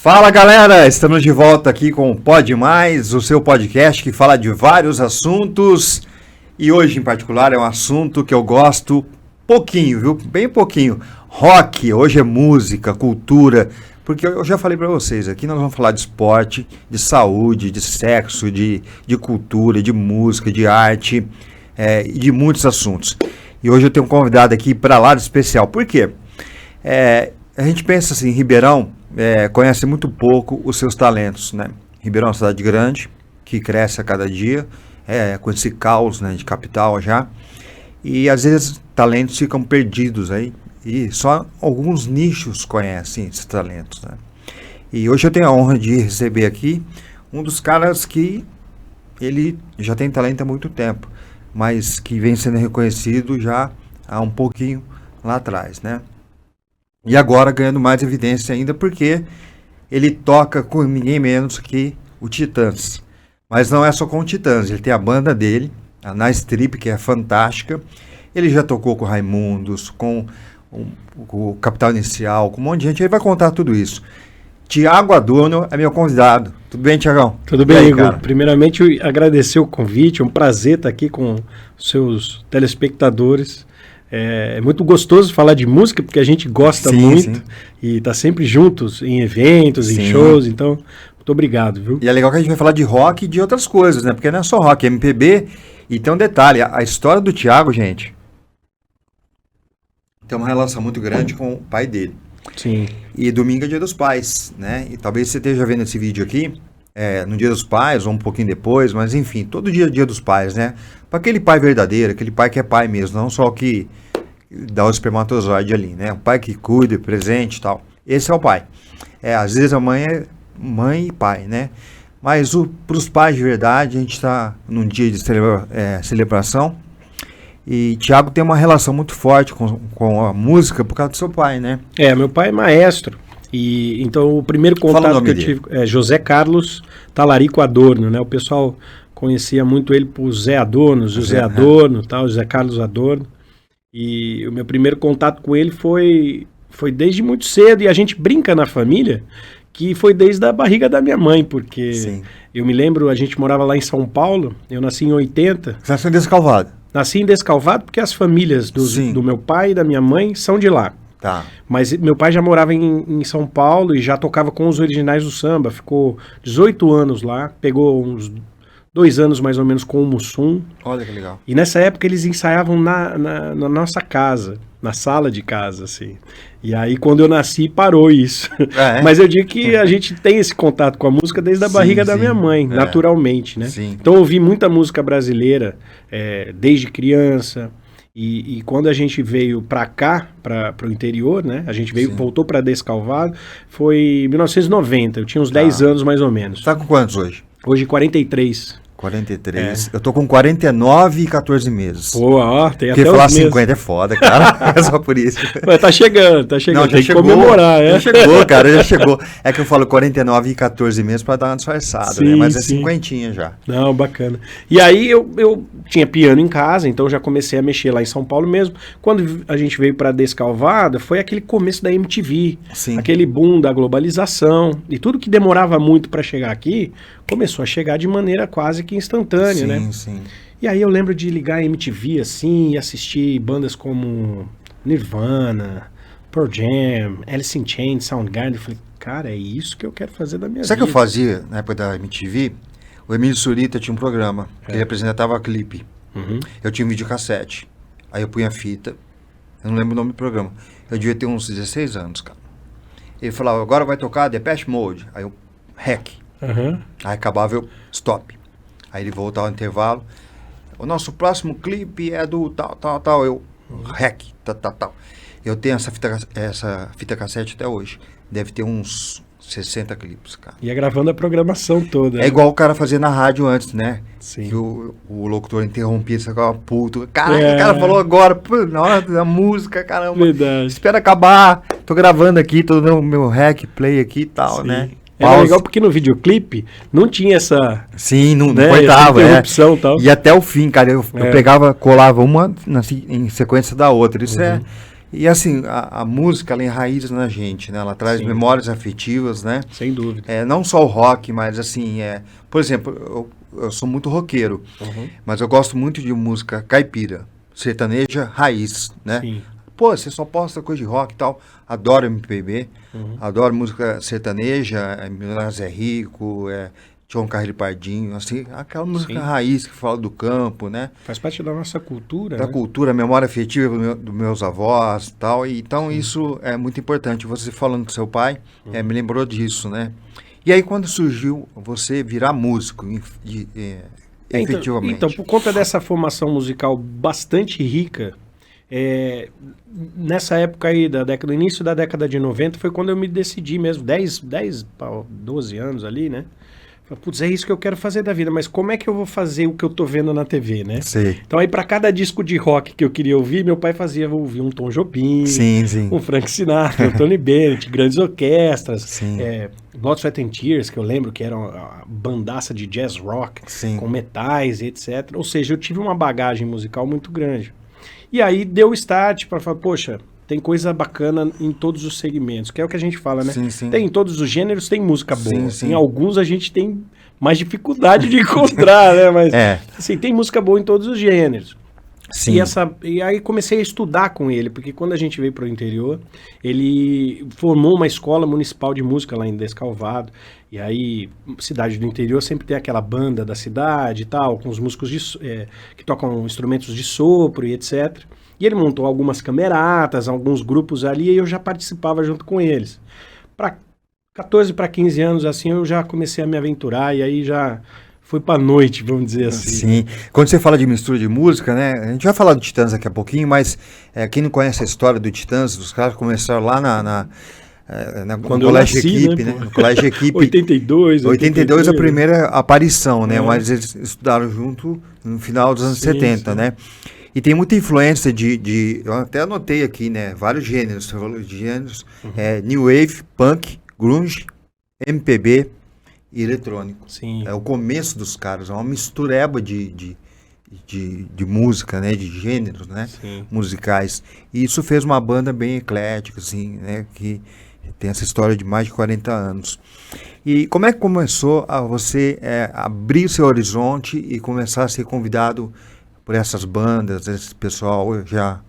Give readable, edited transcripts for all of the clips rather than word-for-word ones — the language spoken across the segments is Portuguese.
Fala galera, estamos de volta aqui com o Pode Mais, o seu podcast que fala de vários assuntos e hoje em particular é um assunto que eu gosto pouquinho, viu? Bem pouquinho. Rock, hoje é música, cultura, porque eu já falei para vocês, aqui nós vamos falar de esporte, de saúde, de sexo, de cultura, de música, de arte e de muitos assuntos. E hoje eu tenho um convidado aqui para lá de especial, por quê? A gente pensa assim, Ribeirão conhece muito pouco os seus talentos, né? Ribeirão é uma cidade grande, que cresce a cada dia, com esse caos, né, de capital já, e às vezes talentos ficam perdidos aí, e só alguns nichos conhecem esses talentos, né? E hoje eu tenho a honra de receber aqui um dos caras que ele já tem talento há muito tempo, mas que vem sendo reconhecido já há um pouquinho lá atrás, né? E agora ganhando mais evidência ainda porque ele toca com ninguém menos que o Titãs. Mas não é só com o Titãs, ele tem a banda dele, a Nice Trip, que é fantástica. Ele já tocou com o Raimundos, com o Capital Inicial, com um monte de gente. Ele vai contar tudo isso. Tiago Adorno é meu convidado. Tudo bem, Tiagão? Tudo bem, Igor. Cara? Primeiramente, agradecer o convite. É um prazer estar aqui com os seus telespectadores. É muito gostoso falar de música, porque a gente gosta muito e está sempre juntos em eventos, em shows, então, muito obrigado, viu? E é legal que a gente vai falar de rock e de outras coisas, né? Porque não é só rock, é MPB. E tem um detalhe, a história do Tiago, gente, tem uma relação muito grande com o pai dele. Sim. E domingo é Dia dos Pais, né? E talvez você esteja vendo esse vídeo aqui, no Dia dos Pais, ou um pouquinho depois, mas enfim, todo dia é Dia dos Pais, né? Para aquele pai verdadeiro, aquele pai que é pai mesmo, não só o que dá o espermatozoide ali, né? O pai que cuida, presente e tal. Esse é o pai. Às vezes a mãe é mãe e pai, né? Mas para os pais de verdade, a gente está num dia de celebração. E Tiago tem uma relação muito forte com a música por causa do seu pai, né? Meu pai é maestro. E então o primeiro contato que eu tive é José Carlos Talarico Adorno, né? O pessoal conhecia muito ele por Zé Adorno, José Adorno, tal, José Carlos Adorno. E o meu primeiro contato com ele foi desde muito cedo, e a gente brinca na família que foi desde a barriga da minha mãe, porque eu me lembro, a gente morava lá em São Paulo, eu nasci em 80. Você nasceu em Descalvado? Nasci em Descalvado porque as famílias do meu pai e da minha mãe são de lá. Tá. Mas meu pai já morava em São Paulo e já tocava com os originais do samba, ficou 18 anos lá, pegou uns 2 anos mais ou menos com o Mussum. Olha que legal. E nessa época eles ensaiavam na nossa casa, na sala de casa, assim. E aí quando eu nasci parou isso. Mas eu digo que a gente tem esse contato com a música desde a barriga da minha mãe, naturalmente, né? Sim. Então eu ouvi muita música brasileira desde criança. E quando a gente veio para cá, para o interior, né? A gente voltou para Descalvado, foi em 1990, eu tinha uns 10 anos mais ou menos. Você tá com quantos hoje? Hoje 43. 43. Eu tô com 49 e 14 meses. Pô, ó, tem porque até falar os 50 é foda, cara. É só por isso. Mas tá chegando. Não, tem que comemorar, Já chegou, cara, já chegou. É que eu falo 49 e 14 meses pra dar uma disfarçada, né? Mas é 50 já. Não, bacana. E aí eu tinha piano em casa, então já comecei a mexer lá em São Paulo mesmo. Quando a gente veio pra Descalvado, foi aquele começo da MTV. Sim. Aquele boom da globalização. E tudo que demorava muito pra chegar aqui, começou a chegar de maneira quase que instantânea, né? Sim. E aí eu lembro de ligar a MTV assim e assistir bandas como Nirvana, Pearl Jam, Alice in Chains, Soundgarden. Eu falei, cara, é isso que eu quero fazer da minha vida. Sabe o que eu fazia na época da MTV? O Emílio Surita tinha um programa, que ele apresentava clipe. Eu tinha um videocassete. Aí eu punha fita, eu não lembro o nome do programa. Eu devia ter uns 16 anos, cara. Ele falava, agora vai tocar Depeche Mode. Aí eu, REC. Aí acabava, eu, stop. Aí ele voltava ao intervalo. O nosso próximo clipe é do tal. Eu, REC, tal. Eu tenho essa fita cassete até hoje. Deve ter uns 60 clipes, cara. Ia gravando a programação toda. É igual o cara fazia na rádio antes, né? Sim. Que o locutor interrompia, você ficava puto. Caraca, o cara falou agora, pô, na hora da música, caramba. Verdade. Espera acabar. Tô gravando aqui, tô dando meu REC, play aqui e tal, né? Era legal porque no videoclipe não tinha essa... Sim, não cortava, interrupção e tal. E até o fim, cara, eu pegava, colava uma em sequência da outra. Isso E assim, a música, ela enraiza na gente, né? Ela traz memórias afetivas, né? Sem dúvida. Não só o rock, mas assim, por exemplo, eu sou muito roqueiro, mas eu gosto muito de música caipira, sertaneja, raiz, né? Sim. Pô, você só posta coisa de rock e tal. Adoro MPB, adoro música sertaneja, Milionário Zé Rico, João Carreiro Pardinho, assim, aquela música raiz que fala do campo, né? Faz parte da nossa cultura, da cultura, memória afetiva dos meus avós e tal. E, então isso é muito importante. Você falando com seu pai, me lembrou disso, né? E aí quando surgiu você virar músico, efetivamente? Então, por conta dessa formação musical bastante rica, nessa época aí, do início da década de 90, foi quando eu me decidi mesmo, 10 para 12 anos ali, né? Putz, é isso que eu quero fazer da vida, mas como é que eu vou fazer o que eu tô vendo na TV, né? Sim. Então aí para cada disco de rock que eu queria ouvir, meu pai fazia ouvir um Tom Jobim, um Frank Sinatra, um Tony Bennett, grandes orquestras, Blood, Sweat and Tears, que eu lembro que era uma bandaça de jazz rock, com metais e etc. Ou seja, eu tive uma bagagem musical muito grande. E aí deu start para falar, poxa, tem coisa bacana em todos os segmentos, que é o que a gente fala, né? Tem em todos os gêneros, tem música boa. Em alguns a gente tem mais dificuldade de encontrar, né? Mas assim, tem música boa em todos os gêneros. E aí comecei a estudar com ele, porque quando a gente veio para o interior, ele formou uma escola municipal de música lá em Descalvado. E aí, cidade do interior sempre tem aquela banda da cidade e tal, com os músicos que tocam instrumentos de sopro e etc. E ele montou algumas cameratas, alguns grupos ali, e eu já participava junto com eles. Para 14 para 15 anos, assim, eu já comecei a me aventurar, e aí já fui para noite, vamos dizer assim. Sim. Quando você fala de mistura de música, né? A gente vai falar do Titãs daqui a pouquinho, mas quem não conhece a história do Titãs, os caras começaram lá no Colégio Equipe, né? No Colégio Equipe. 82 a primeira aparição, né? Mas eles estudaram junto no final dos anos 70, né? E tem muita influência eu até anotei aqui, né? Vários gêneros, você falou de gêneros. New Wave, Punk, Grunge, MPB e eletrônico. Sim. É o começo dos caras, é uma mistureba de música, né? De gêneros, né? Musicais. E isso fez uma banda bem eclética, assim, né? Que tem essa história de mais de 40 anos. E como é que começou a você abrir seu horizonte e começar a ser convidado por essas bandas, esse pessoal já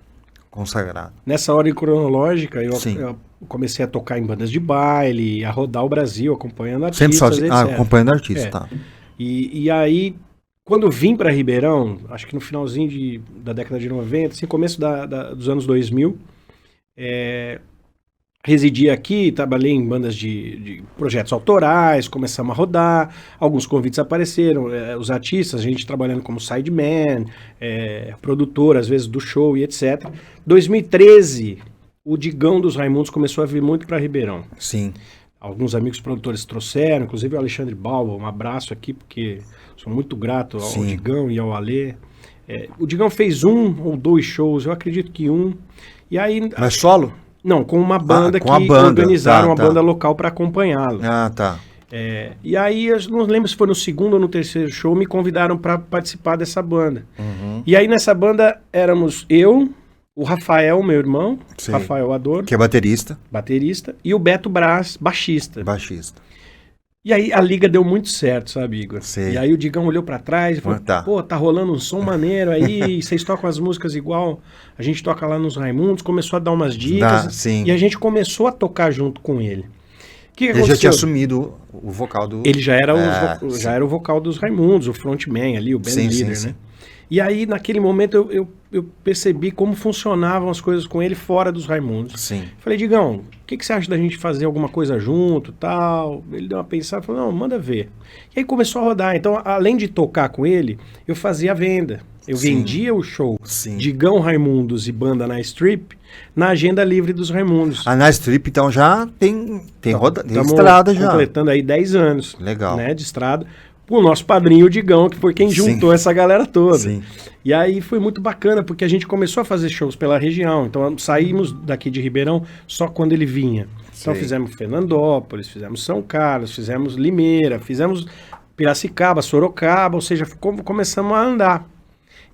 consagrado? Nessa ordem cronológica, eu comecei a tocar em bandas de baile, a rodar o Brasil, acompanhando artistas, etc. Acompanhando artistas, tá. E aí, quando eu vim para Ribeirão, acho que no finalzinho da década de 90, assim, começo dos anos 2000, residi aqui, trabalhei em bandas de projetos autorais, começamos a rodar, alguns convites apareceram, os artistas, a gente trabalhando como sideman, produtor, às vezes, do show e etc. 2013, o Digão dos Raimundos começou a vir muito para Ribeirão. Sim. Alguns amigos produtores trouxeram, inclusive o Alexandre Balba, um abraço aqui, porque sou muito grato ao Digão e ao Alê. O Digão fez 1 ou 2 shows, eu acredito que 1. E aí, mas solo? Não, com uma banda organizaram uma banda local para acompanhá-lo. Ah, tá. E aí, eu não lembro se foi no segundo ou no terceiro show, me convidaram para participar dessa banda. E aí, nessa banda, éramos eu, o Rafael, meu irmão, Rafael Adorno. Que é baterista. E o Beto Braz, baixista. E aí, a liga deu muito certo, sabe, Igor? E aí, o Digão olhou para trás e falou, pô, tá rolando um som maneiro aí, vocês tocam as músicas igual a gente toca lá nos Raimundos, começou a dar umas dicas, e a gente começou a tocar junto com ele. Ele já tinha assumido o vocal do... Ele já era, já era o vocal dos Raimundos, o frontman ali, o band leader, né? E aí, naquele momento, eu percebi como funcionavam as coisas com ele fora dos Raimundos. Falei, Digão, o que você acha da gente fazer alguma coisa junto, tal? Ele deu uma pensada, falou, não, manda ver. E aí começou a rodar. Então, além de tocar com ele, eu fazia a venda. Eu vendia o show Digão Raimundos e Banda na Strip na agenda livre dos Raimundos. Na Strip, então, já tem estrada já. Completando aí 10 anos. Legal. Né, de estrada. O nosso padrinho, o Digão, que foi quem juntou essa galera toda. E aí foi muito bacana, porque a gente começou a fazer shows pela região. Então saímos daqui de Ribeirão só quando ele vinha. Então fizemos Fernandópolis, fizemos São Carlos, fizemos Limeira, fizemos Piracicaba, Sorocaba, ou seja, começamos a andar.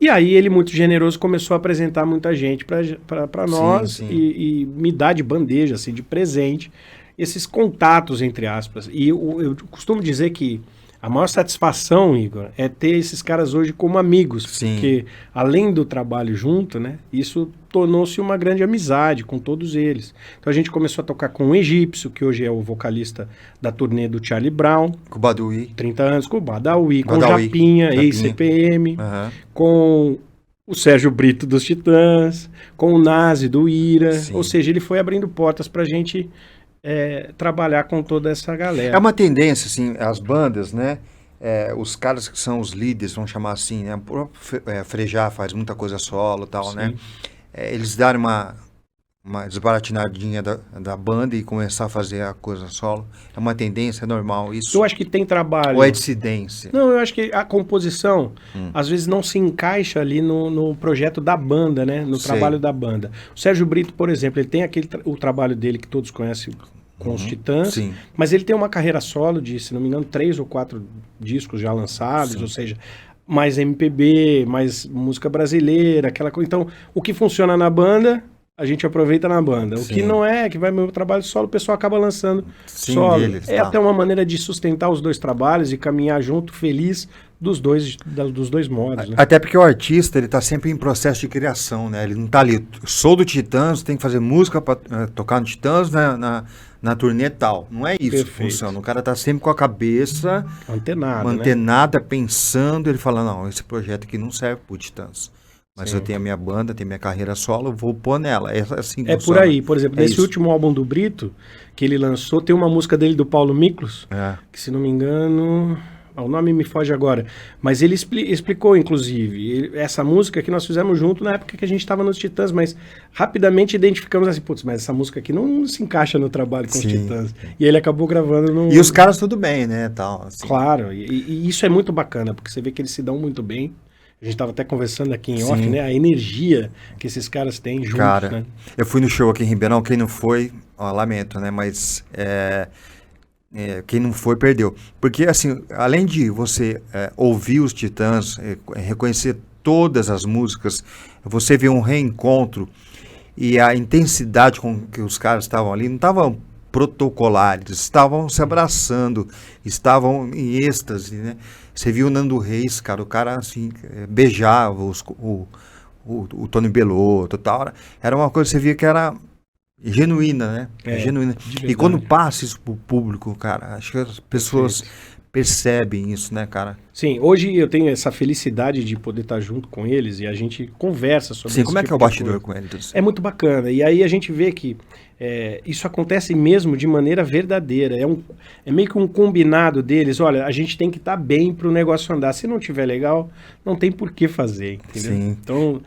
E aí ele, muito generoso, começou a apresentar muita gente para nós sim. E me dar de bandeja, assim, de presente, esses contatos, entre aspas. E eu costumo dizer que a maior satisfação, Igor, é ter esses caras hoje como amigos, porque além do trabalho junto, né, isso tornou-se uma grande amizade com todos eles. Então a gente começou a tocar com o Egípcio, que hoje é o vocalista da turnê do Charlie Brown. Com o Badawi. 30 anos, com o Badawi, com o Japinha, ex-CPM, com o Sérgio Brito dos Titãs, com o Nazi do Ira. Ou seja, ele foi abrindo portas pra gente trabalhar com toda essa galera. É uma tendência, assim, as bandas, né? Os caras que são os líderes, vamos chamar assim, né? O próprio Frejá faz muita coisa solo e tal, né? Eles darem uma desbaratinadinha da banda e começar a fazer a coisa solo. É uma tendência, é normal isso? Eu acho que tem trabalho. Ou é dissidência? Não, eu acho que a composição, às vezes, não se encaixa ali no projeto da banda, né? No trabalho da banda. O Sérgio Brito, por exemplo, ele tem o trabalho dele que todos conhecem com os Titãs, mas ele tem uma carreira solo de, se não me engano, 3 ou 4 discos já lançados, ou seja, mais MPB, mais música brasileira, aquela coisa. Então, o que funciona na banda, a gente aproveita na banda. O que não que vai meu trabalho solo, o pessoal acaba lançando solo. Até uma maneira de sustentar os dois trabalhos e caminhar junto, feliz, dos dois modos. Né? Até porque o artista, ele tá sempre em processo de criação, né? Ele não tá ali, sou do Titãs, tem que fazer música para tocar no Titãs na turnê e tal. Não é isso que funciona. O cara tá sempre com a cabeça antenada, pensando, ele fala, não, esse projeto aqui não serve pro Titãs. Mas eu tenho a minha banda, tenho minha carreira solo, eu vou pôr nela. É assim que por aí. Por exemplo, nesse último álbum do Brito, que ele lançou, tem uma música dele do Paulo Miklos, que se não me engano... O nome me foge agora. Mas ele explicou, inclusive, essa música que nós fizemos junto na época que a gente estava nos Titãs, mas rapidamente identificamos assim, putz, mas essa música aqui não se encaixa no trabalho com os Titãs. E ele acabou gravando no... E os caras tudo bem, né? Tal, assim. Claro, e isso é muito bacana, porque você vê que eles se dão muito bem. A gente estava até conversando aqui em off, né? A energia que esses caras têm juntos, cara, né? Eu fui no show aqui em Ribeirão, quem não foi, lamento, né? Mas quem não foi, perdeu. Porque, assim, além de você ouvir os Titãs, reconhecer todas as músicas, você vê um reencontro e a intensidade com que os caras estavam ali, não estavam protocolares, estavam se abraçando, estavam em êxtase, né? Você viu o Nando Reis, cara, o cara assim, beijava o Tony Bellotto e tal. Era uma coisa que você via que era genuína, né? Genuína. E quando passa isso pro público, cara, acho que as pessoas percebem isso, né, cara? Sim, hoje eu tenho essa felicidade de poder estar junto com eles e a gente conversa sobre isso. Sim, como é que é o bastidor com eles? É muito bacana. E aí a gente vê que isso acontece mesmo de maneira verdadeira. É meio que um combinado deles. Olha, a gente tem que estar bem para o negócio andar. Se não tiver legal, não tem por que fazer, entendeu? Sim. Então...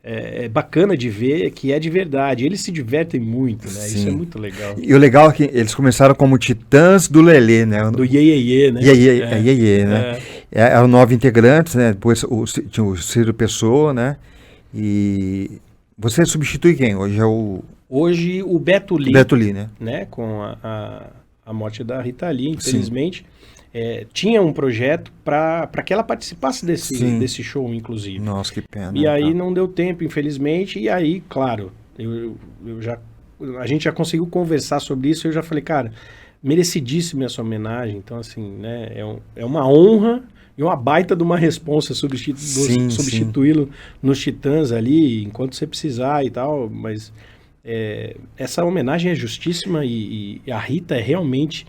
É bacana de ver que é de verdade. Eles se divertem muito, né? Sim. Isso é muito legal. E o legal é que eles começaram como Titãs do Lelê, né? Do Iê, né? Iê, né? Eram 9 integrantes, né? Depois tinha o Ciro Pessoa, né? E você substitui quem? Hoje o Beto Lee. Beto Lee, né? Com a morte da Rita Lee, infelizmente. Tinha um projeto para que ela participasse desse show, inclusive. Nossa, que pena. E aí não deu tempo, infelizmente. E aí, claro, a gente já conseguiu conversar sobre isso. Eu já falei, cara, merecidíssima essa homenagem. Então, assim, né, é uma honra e uma baita de uma responsa substituí-lo nos Titãs ali, enquanto você precisar e tal. Mas essa homenagem é justíssima e a Rita é realmente...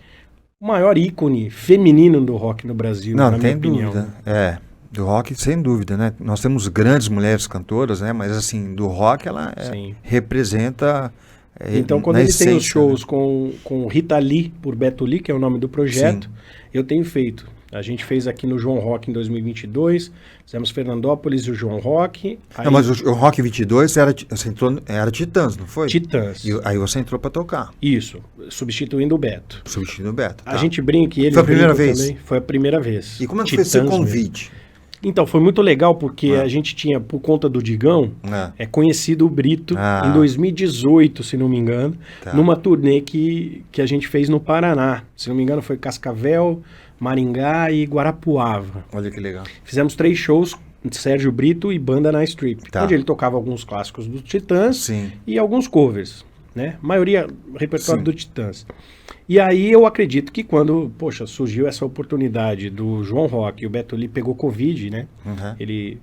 o maior ícone feminino do rock no Brasil, na minha opinião. Dúvida. Do rock, sem dúvida, né? Nós temos grandes mulheres cantoras, né? Mas, assim, do rock, ela representa... Então, quando ele tem os shows com Rita Lee, por Beto Lee, que é o nome do projeto, eu tenho feito. A gente fez aqui no João Rock em 2022, fizemos Fernandópolis e o João Rock. Não, mas o Rock 22 era Titãs, não foi? Titãs. E aí você entrou para tocar. Isso, substituindo o Beto. Tá. A gente brinca que ele... Foi a primeira vez? Também. Foi a primeira vez. E como é que foi esse convite? Mesmo. Então, foi muito legal porque a gente tinha, por conta do Digão, conhecido o Brito em 2018, se não me engano, numa turnê que a gente fez no Paraná. Se não me engano, foi Cascavel, Maringá e Guarapuava. Olha que legal. Fizemos 3 shows Sérgio Brito e Banda na Strip, onde ele tocava alguns clássicos do Titãs e alguns covers, né? Maioria repertório do Titãs. E aí eu acredito que quando, surgiu essa oportunidade do João Rock e o Beto Lee pegou Covid, né? Ele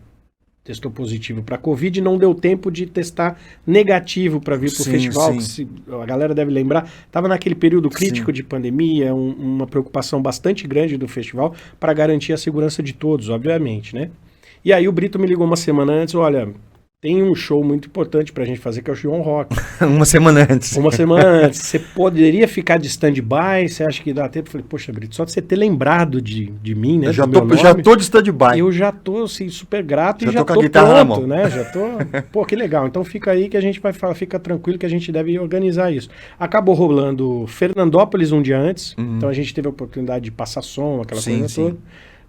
testou positivo para Covid, não deu tempo de testar negativo para vir para o festival, que a galera deve lembrar, estava naquele período crítico de pandemia, uma preocupação bastante grande do festival para garantir a segurança de todos, obviamente, né? E aí o Brito me ligou uma semana antes, olha, tem um show muito importante pra gente fazer, que é o João Rock. Uma semana antes. Uma semana antes. Você poderia ficar de stand-by? Você acha que dá tempo? Eu falei, poxa, Brito, só de você ter lembrado de mim, né? Eu já tô de stand-by. Eu já tô, assim, super grato já e já tô com a guitarra pronto, na mão. Né? Já tô... Pô, que legal. Então fica aí que a gente vai falar, fica tranquilo que a gente deve organizar isso. Acabou rolando Fernandópolis um dia antes, então a gente teve a oportunidade de passar som, aquela coisa toda.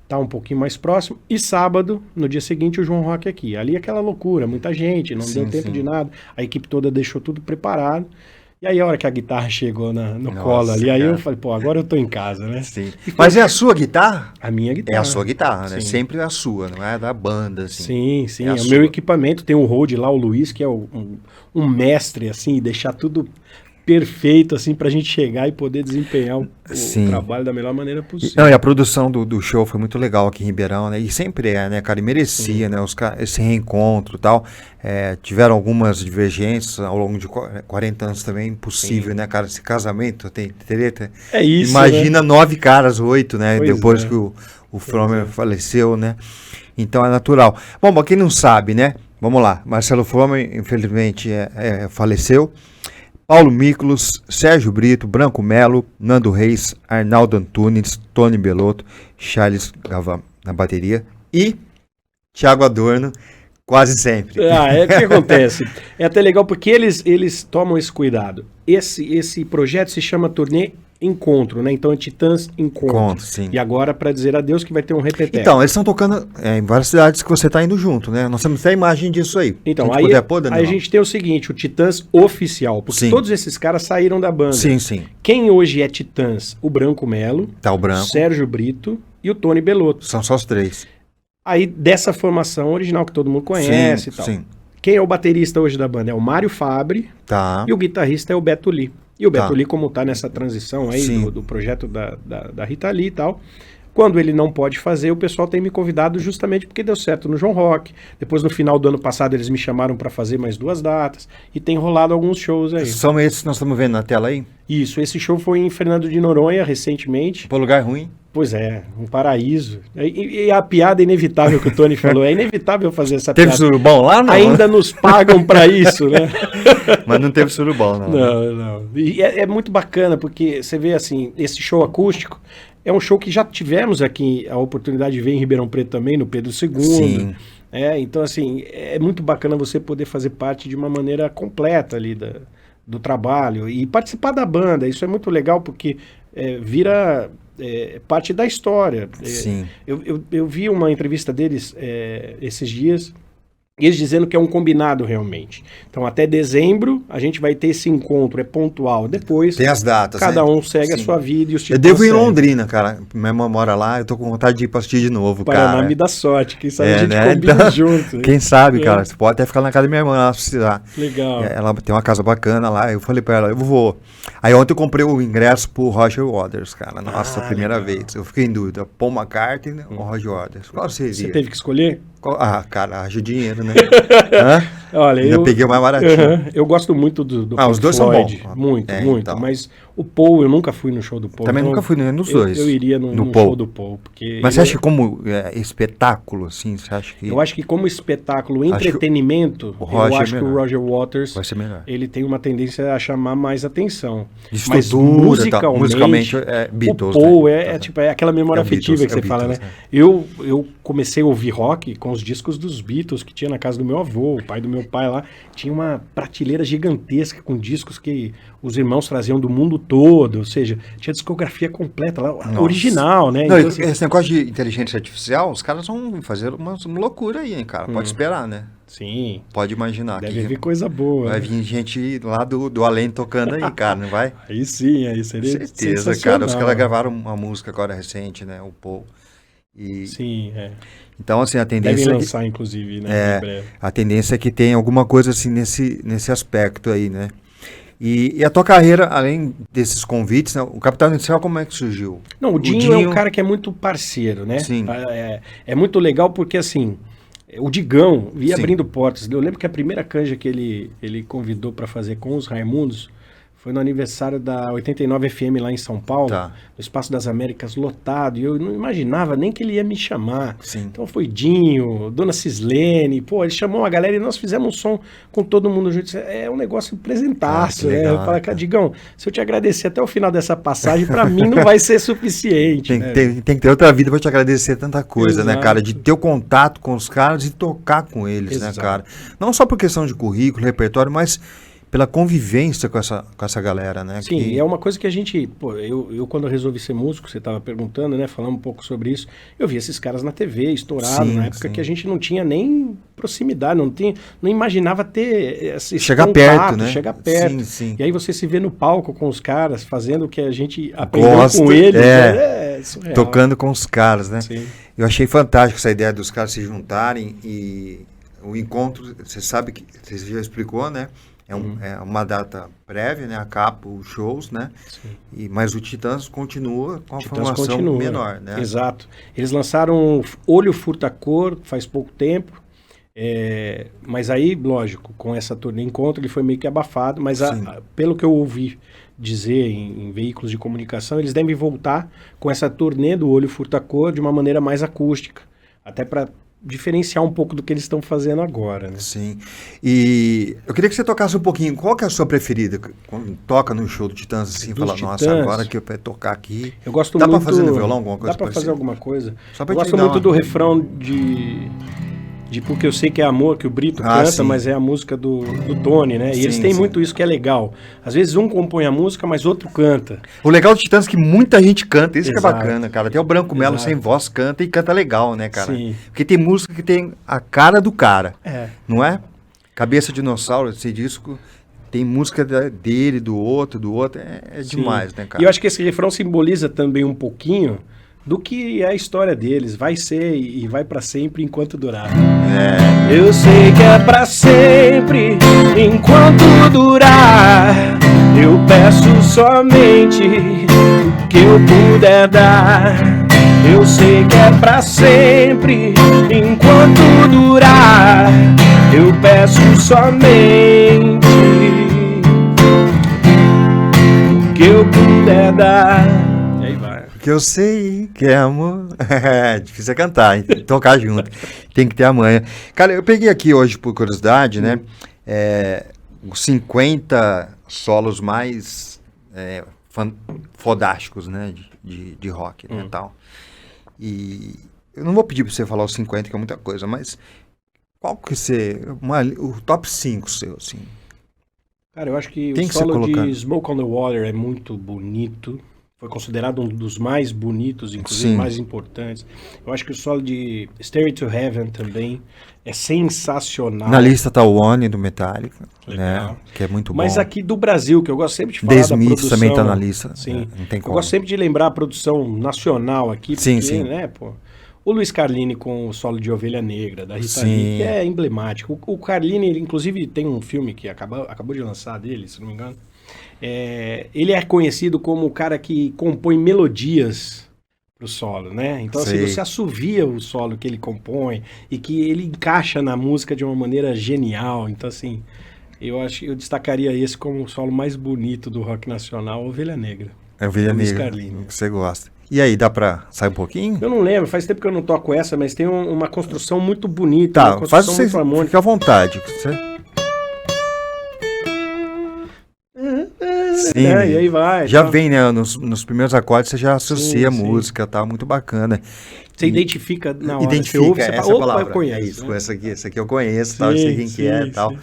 Tá um pouquinho mais próximo, e sábado, no dia seguinte, o João Rock aqui. Ali aquela loucura, muita gente, não deu tempo de nada, a equipe toda deixou tudo preparado, e aí a hora que a guitarra chegou no colo ali, aí eu falei, agora eu tô em casa, né? Sim. Mas é a sua guitarra? A minha guitarra. É a sua guitarra, né? Sempre a sua, não é da banda, Sim, assim. é o meu equipamento, tem o Rode lá, o Luiz, que é um mestre, assim, e deixar tudo perfeito, assim, pra gente chegar e poder desempenhar o trabalho da melhor maneira possível. E a produção do show foi muito legal aqui em Ribeirão, né? E sempre é, né, cara? E merecia, né? Esse reencontro e tal. Tiveram algumas divergências ao longo de 40 anos também, impossível, né, cara? Esse casamento tem treta. É isso, imagina, né? 9 caras, 8, né? Pois depois que o Fromer faleceu, né? Então é natural. Bom, pra quem não sabe, né? Vamos lá. Marcelo Fromer, infelizmente, faleceu. Paulo Miklos, Sérgio Brito, Branco Melo, Nando Reis, Arnaldo Antunes, Tony Belotto, Charles Gava na bateria e Thiago Adorno, quase sempre. O que acontece? É até legal porque eles tomam esse cuidado. Esse projeto se chama Turnê Encontro, né? Então é Titãs Encontro. Sim. E agora, para dizer adeus, que vai ter um repeteco. Então, eles estão tocando em várias cidades que você está indo junto, né? Nós temos até a imagem disso aí. Então, aí a gente tem o seguinte, o Titãs Oficial, porque todos esses caras saíram da banda. Sim. Quem hoje é Titãs? O Branco Melo, o Branco, o Sérgio Brito e o Tony Belotto. São só os 3. Aí, dessa formação original que todo mundo conhece e tal. Sim. Quem é o baterista hoje da banda? É o Mário Fabre. E o guitarrista é o Beto Lee. E o Beto Lee, como está nessa transição aí do projeto da Rita Lee e tal, quando ele não pode fazer, o pessoal tem me convidado justamente porque deu certo no João Rock. Depois, no final do ano passado, eles me chamaram para fazer mais 2 datas. E tem rolado alguns shows aí. São esses que nós estamos vendo na tela aí? Isso, esse show foi em Fernando de Noronha, recentemente. Foi um lugar ruim? Pois é, um paraíso. E a piada inevitável que o Tony falou, é inevitável fazer essa piada. Teve surubão lá, não? Ainda nos pagam para isso, né? Mas não teve surubão, não. Não. E é muito bacana, porque você vê assim, esse show acústico é um show que já tivemos aqui a oportunidade de ver em Ribeirão Preto também, no Pedro II. Sim. Então, assim, é muito bacana você poder fazer parte de uma maneira completa ali do trabalho e participar da banda. Isso é muito legal porque vira parte da história. Sim. Eu vi uma entrevista deles esses dias, eles dizendo que é um combinado realmente. Então, até dezembro, a gente vai ter esse encontro, é pontual. Depois, tem as datas, cada um segue a sua vida. E os eu devo ir em Londrina, cara. Minha irmã mora lá, eu tô com vontade de ir pra assistir de novo, Paraná cara. me dá sorte, quem sabe a gente combina então, junto. Quem sabe, cara. Você pode até ficar na casa da minha irmã lá, se precisar. Legal. Ela tem uma casa bacana lá, eu falei pra ela, eu vou. Aí ontem eu comprei o ingresso pro Roger Waters, cara. Nossa, primeira vez. Eu fiquei em dúvida. Paul McCartney ou Roger Waters? Qual seria? Você teve que escolher? Cara, haja dinheiro, né? Olha, eu peguei o mais baratinho. Eu gosto muito do os dois Floyd, são bons. Muito. Então. Mas o Paul, eu nunca fui no show do Paul. Também nunca fui nos dois. Eu iria no show do Paul. Porque mas você acha que como espetáculo, assim, você acha que... Eu acho que como espetáculo, entretenimento, eu acho que o Roger Waters vai ser melhor. Ele tem uma tendência a chamar mais atenção. Mas musicalmente Beatles. O Paul é aquela memória afetiva que você fala, né? Eu comecei a ouvir rock com os discos dos Beatles que tinha na casa do meu avô, o pai do meu pai lá. Tinha uma prateleira gigantesca com discos que os irmãos traziam do mundo todo, ou seja, tinha discografia completa lá, original, né? Não, então, assim, esse negócio de inteligência artificial, os caras vão fazer uma loucura aí, hein, cara? Pode esperar, né? Sim. Pode imaginar. Deve vir coisa boa. Vai vir gente lá do além tocando aí, cara, não vai? Aí sim, aí seria certeza, cara. Os caras gravaram uma música agora recente, né? O Paul. Sim, Então, assim, a tendência... Devem lançar, inclusive, né? Em breve. A tendência é que tenha alguma coisa, assim, nesse aspecto aí, né? E a tua carreira, além desses convites, né, o Capital Inicial, como é que surgiu? Não, o Dinho é um cara que é muito parceiro, né? Sim. É muito legal porque, assim, o Digão ia abrindo portas. Eu lembro que a primeira canja que ele convidou para fazer com os Raimundos foi no aniversário da 89 FM lá em São Paulo, no Espaço das Américas, lotado, e eu não imaginava nem que ele ia me chamar. Sim. Então foi Dinho, Dona Cislene, ele chamou a galera e nós fizemos um som com todo mundo junto. É um negócio presentaço, né? Eu falei, Digão, se eu te agradecer até o final dessa passagem, para mim não vai ser suficiente. Tem que ter outra vida para te agradecer tanta coisa, né, cara? De ter o contato com os caras e tocar com eles, né, cara? Não só por questão de currículo, repertório, mas pela convivência com essa galera, né? Sim, é uma coisa que a gente... eu quando resolvi ser músico, você estava perguntando, né? Falando um pouco sobre isso, eu vi esses caras na TV, estourados, na época que a gente não tinha nem proximidade, não imaginava ter esse chegar perto, né? Chegar perto. Sim, sim. E aí você se vê no palco com os caras, fazendo o que a gente aprendeu com eles. É surreal. Tocando com os caras, né? Sim. Eu achei fantástico essa ideia dos caras se juntarem e o encontro, você sabe que você já explicou, né? É uma data prévia, né? Acaba os shows, né? Mas o Titãs continua com a formação menor, né? Exato. Eles lançaram Olho Furta Cor faz pouco tempo, mas aí, lógico, com essa turnê Encontro ele foi meio que abafado, mas pelo que eu ouvi dizer em veículos de comunicação, eles devem voltar com essa turnê do Olho Furta Cor de uma maneira mais acústica, até para diferenciar um pouco do que eles estão fazendo agora, né? Sim. E eu queria que você tocasse um pouquinho. Qual que é a sua preferida? Quando toca no show do Titãs, assim, fala, nossa, agora que eu vou tocar aqui. Eu gosto muito... Dá pra fazer no violão alguma coisa? Dá pra fazer alguma coisa. Só pra eu gosto muito do refrão de Porque Eu Sei Que É Amor, que o Brito canta, sim. Mas é a música do Tony, né? E eles têm muito isso que é legal. Às vezes um compõe a música, mas outro canta. O legal do Titãs é que muita gente canta, isso que é bacana, cara. Até o Branco Melo sem voz canta e canta legal, né, cara? Sim. Porque tem música que tem a cara do cara, não é? Cabeça de Dinossauro, esse disco... Tem música dele, do outro, é demais, né, cara? E eu acho que esse refrão simboliza também um pouquinho do que é a história deles. Vai ser e vai pra sempre enquanto durar. Eu sei que é pra sempre enquanto durar. Eu peço somente o que eu puder dar. Eu sei que é pra sempre enquanto durar. Eu peço somente o que eu puder dar. E aí vai. Porque eu sei que é amor. É difícil cantar, tocar junto. Tem que ter a manha. Cara, eu peguei aqui hoje, por curiosidade, né? Os 50 solos mais fodásticos, né? De rock, né? Tal. E eu não vou pedir pra você falar os 50, que é muita coisa, mas qual que você... o top 5 seu, assim? Cara, eu acho que o solo de Smoke on the Water é muito bonito. Foi considerado um dos mais bonitos, inclusive mais importantes. Eu acho que o solo de Stairway to Heaven também é sensacional. Na lista tá o One do Metallica, né? Que é muito bom. Mas aqui do Brasil, que eu gosto sempre de falar The da Smiths produção... também tá na lista. Sim. Não tem como. Eu gosto sempre de lembrar a produção nacional aqui. Porque, sim. Né, pô... O Luiz Carlini com o solo de Ovelha Negra, da Rita Lee, que é emblemático. O Carlini, ele, inclusive, tem um filme que acabou de lançar dele, se não me engano. Ele é conhecido como o cara que compõe melodias pro solo, né? Então, assim, você assovia o solo que ele compõe e que ele encaixa na música de uma maneira genial. Então, assim, eu destacaria esse como o solo mais bonito do rock nacional, Ovelha Negra. É Ovelha Negra, Carlini. Que você gosta. E aí, dá pra sair um pouquinho? Eu não lembro, faz tempo que eu não toco essa, mas tem uma construção muito bonita. Tá, uma construção faz você, muito fica à vontade. Sim, e aí vai. Já vem, né, nos primeiros acordes você já associa a música, tá, muito bacana. Você identifica na hora, identifica, você ouve, você fala, opa, palavra, eu conheço. Né? Essa aqui eu conheço, tal, eu sei quem que é e tal.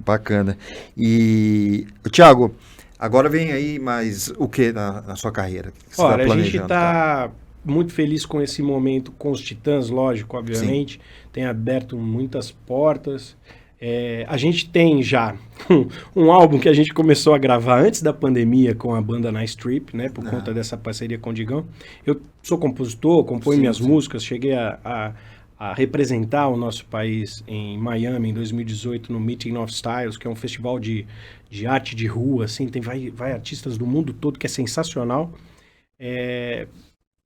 Bacana. E, Thiago... Agora vem aí mais o que na sua carreira? Que você Olha, a gente está muito feliz com esse momento com os Titãs, lógico, obviamente. Tem aberto muitas portas. A gente tem já um álbum que a gente começou a gravar antes da pandemia com a banda Nice Trip, né? Por conta dessa parceria com o Digão. Eu sou compositor, componho minhas músicas, cheguei a representar o nosso país em Miami em 2018 no Meeting of Styles, que é um festival de arte de rua, assim, vai artistas do mundo todo, que é sensacional.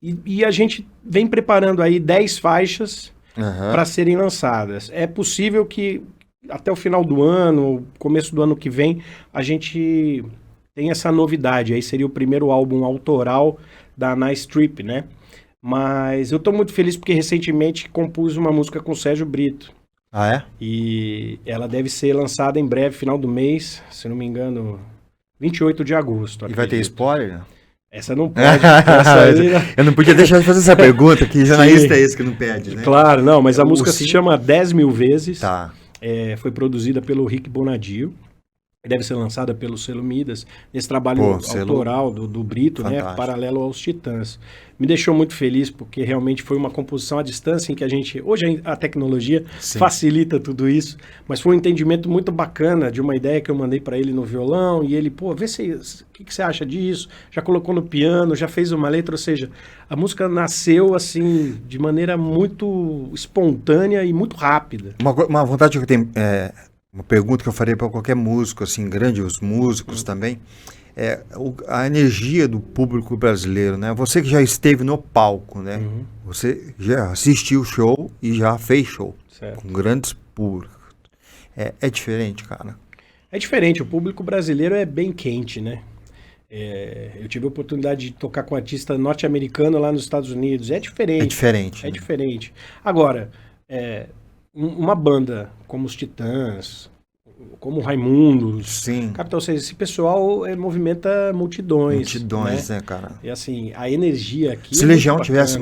E a gente vem preparando aí 10 faixas para serem lançadas. É possível que até o final do ano, começo do ano que vem, a gente tem essa novidade. Aí seria o primeiro álbum autoral da Nice Trip, né? Mas eu tô muito feliz porque recentemente compus uma música com o Sérgio Brito. Ah, é? E ela deve ser lançada em breve, final do mês, se não me engano, 28 de agosto. E vai ter spoiler? Essa não pode. Essa aí... Eu não podia deixar de fazer essa pergunta, que jornalista é esse que não pede, né? Claro, não, mas a música se chama 10 Mil Vezes. Tá. Foi produzida pelo Rick Bonadio. Deve ser lançada pelo selo Midas, nesse trabalho autoral do Brito, fantástico, né, paralelo aos Titãs. Me deixou muito feliz, porque realmente foi uma composição à distância em que a gente... Hoje a tecnologia facilita tudo isso, mas foi um entendimento muito bacana de uma ideia que eu mandei para ele no violão, e ele, vê o que você acha disso? Já colocou no piano, já fez uma letra, ou seja, a música nasceu assim, de maneira muito espontânea e muito rápida. Uma vontade que eu tenho... Uma pergunta que eu faria para qualquer músico, assim, grandes músicos também, a energia do público brasileiro, né? Você que já esteve no palco, né? Você já assistiu show e já fez show com grandes públicos. É diferente, cara. É diferente, o público brasileiro é bem quente, né? Eu tive a oportunidade de tocar com um artista norte-americano lá nos Estados Unidos. É diferente. É diferente. É diferente. Agora, uma banda como os Titãs, como o Raimundos, sim, Capital 6, esse pessoal movimenta multidões. Multidões, né, cara? E assim, a energia aqui... Se Legião tivesse...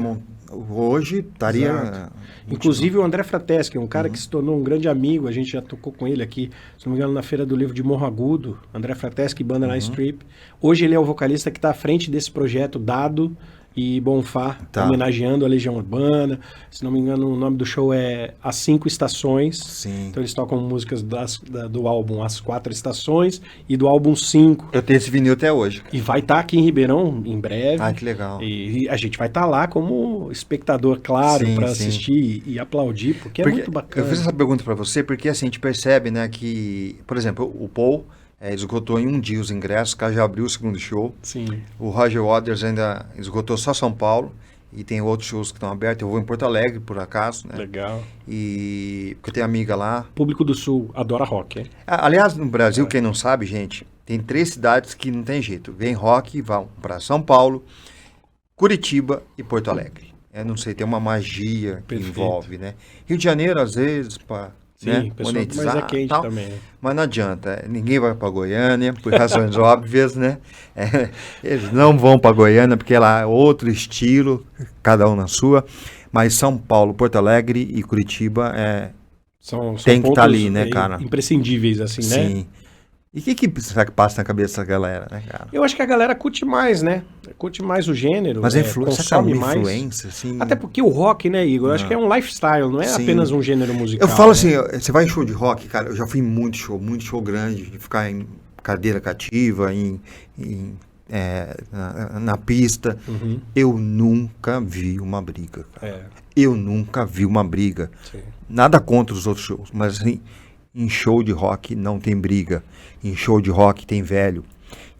Hoje estaria... Exato. Inclusive o André Frateschi, um cara que se tornou um grande amigo, a gente já tocou com ele aqui, se não me engano, na Feira do Livro de Morro Agudo, André Frateschi, banda Nice Trip. Hoje ele é o vocalista que está à frente desse projeto Dado e Bonfá, homenageando a Legião Urbana. Se não me engano, o nome do show é As 5 Estações. Sim. Então eles tocam músicas do álbum As 4 Estações e do álbum 5. Eu tenho esse vinil até hoje. E vai estar aqui em Ribeirão em breve. Ah, que legal. E a gente vai estar lá como espectador, claro, para assistir e aplaudir, porque é muito bacana. Eu fiz essa pergunta para você porque assim, a gente percebe, né, que, por exemplo, o Paul... esgotou em um dia os ingressos, o cara já abriu o segundo show. Sim. O Roger Waters ainda esgotou só São Paulo. E tem outros shows que estão abertos. Eu vou em Porto Alegre, por acaso, né? Legal. E porque eu tenho amiga lá. Público do Sul adora rock, hein? Aliás, no Brasil, quem não sabe, gente, tem 3 cidades que não tem jeito. Vem rock e vão para São Paulo, Curitiba e Porto Alegre. Não sei, tem uma magia que envolve, né? Rio de Janeiro, às vezes, para... Sim, mas é quente tal, também. Mas não adianta, ninguém vai para Goiânia, por razões óbvias, né? Eles não vão para Goiânia, porque lá é outro estilo, cada um na sua. Mas São Paulo, Porto Alegre e Curitiba são tem que estar ali, né, cara? Imprescindíveis, assim, né? Sim. E o que será que passa na cabeça da galera, né, cara? Eu acho que a galera curte mais, né? Curte mais o gênero. Mas consome mais. Influência, assim... Até porque o rock, né, Igor? Eu acho que é um lifestyle, não é apenas um gênero musical. Eu falo assim, você vai em show de rock, cara, eu já fui em muito show grande, de ficar em cadeira cativa, na pista. Eu nunca vi uma briga, cara. Eu nunca vi uma briga. Sim. Nada contra os outros shows, mas assim... Em show de rock não tem briga. Em show de rock tem velho.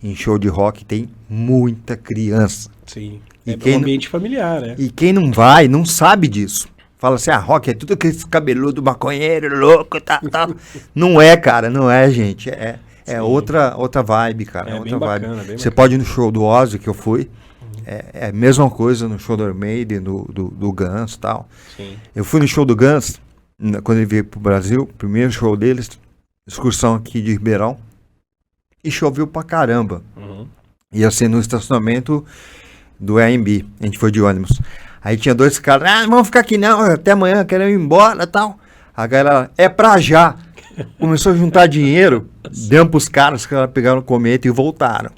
Em show de rock tem muita criança. Sim. Um ambiente familiar, né? E quem não vai, não sabe disso. Fala assim, rock é tudo aquele cabeludo maconheiro, louco, tal. Não é, cara, não é, gente. É outra vibe, cara. Outra vibe. Bacana, você pode ir no show do Ozzy, que eu fui. É a mesma coisa no show do Iron Maiden, do Guns e tal. Sim. Eu fui no show do Guns... Quando ele veio pro Brasil, primeiro show deles, excursão aqui de Ribeirão, e choveu pra caramba. Ia ser no estacionamento do AMB, a gente foi de ônibus. Aí tinha 2 caras, não vamos ficar aqui não, até amanhã, queremos ir embora e tal. A galera, é pra já. Começou a juntar dinheiro, demos pros caras, os caras pegaram o cometa e voltaram.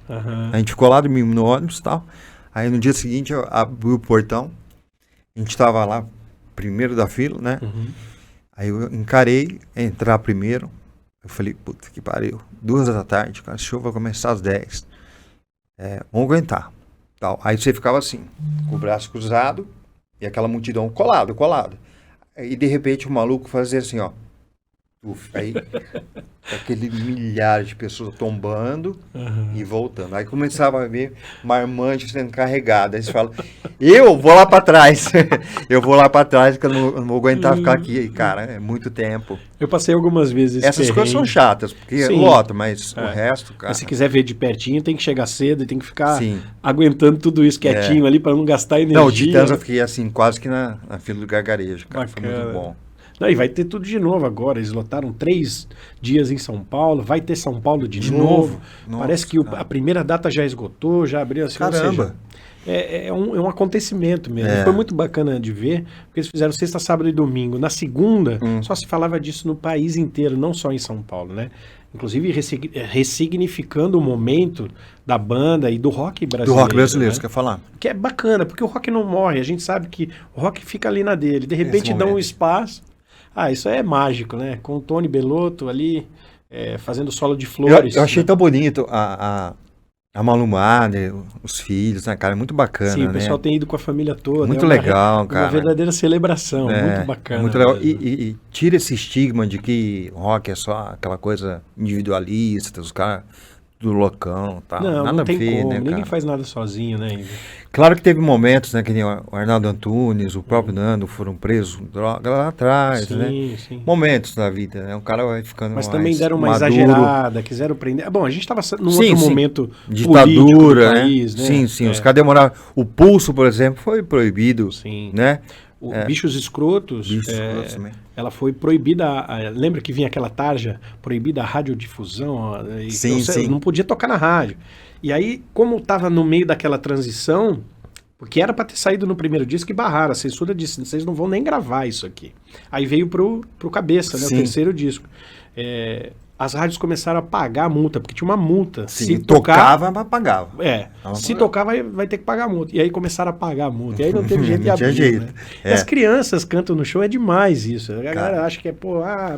A gente ficou lá dormindo no ônibus e tal. Aí no dia seguinte eu abri o portão, a gente tava lá, primeiro da fila, né? Aí eu encarei entrar primeiro. Eu falei, puta que pariu. 2 da tarde, cara, o show vai começar às 10. Vamos aguentar. Tal. Aí você ficava assim, com o braço cruzado e aquela multidão colado. Aí de repente o maluco fazia assim, ó. Aí aquele milhares de pessoas tombando e voltando. Aí começava a ver marmanjo sendo carregada. Aí você fala, eu vou lá para trás. Eu vou lá para trás que eu não vou aguentar ficar aqui. Cara, é muito tempo. Eu passei algumas vezes essas coisas são chatas, porque lota, mas o resto, cara... Mas se quiser ver de pertinho, tem que chegar cedo e tem que ficar aguentando tudo isso quietinho ali para não gastar energia. Não, o Titãs eu fiquei assim, quase que na fila do gargarejo, cara. Bacana. Foi muito bom. Não, e vai ter tudo de novo agora. Eles lotaram 3 dias em São Paulo. Vai ter São Paulo de novo. Nossa, parece que a primeira data já esgotou, já abriu assim. Caramba! É um acontecimento mesmo. Foi muito bacana de ver, porque eles fizeram sexta, sábado e domingo. Na segunda, só se falava disso no país inteiro, não só em São Paulo, né? Inclusive ressignificando o momento da banda e do rock brasileiro. Do rock brasileiro, né? Você quer falar? Que é bacana, porque o rock não morre. A gente sabe que o rock fica ali na dele. De repente dá um espaço. Isso é mágico, né? Com o Tony Bellotto ali, fazendo solo de flores. Eu achei tão bonito a Malu Mader, os filhos, né, cara? É muito bacana, Sim, o pessoal tem ido com a família toda. Muito legal, cara. Uma verdadeira celebração, muito bacana. Muito legal. E tira esse estigma de que rock é só aquela coisa individualista, os caras do loucão e tal. Não tem ver, como. Né, Ninguém faz nada sozinho, né, ainda. Claro que teve momentos, né, que nem o Arnaldo Antunes, o próprio Nando foram presos droga lá atrás, né? Sim. Momentos da vida, né? O cara vai ficando Mas mais também deram uma maduro. Exagerada, quiseram prender. Bom, a gente estava num outro momento ditadura, do país, né? Sim. Os caras demoraram. O Pulso, por exemplo, foi proibido, né? Bichos Escrotos, ela foi proibida, lembra que vinha aquela tarja, proibida a radiodifusão, sim. Não podia tocar na rádio. E aí, como estava no meio daquela transição, porque era para ter saído no primeiro disco e barraram, a censura disse, vocês não vão nem gravar isso aqui. Aí veio pro Cabeça, né, o terceiro disco. As rádios começaram a pagar a multa, porque tinha uma multa. Sim, se tocava, pagava. Se tocar, vai ter que pagar a multa. E aí começaram a pagar a multa. E aí não teve jeito de abrir. Não tinha jeito. Né? E as crianças cantam no show, é demais isso. A galera acha que é,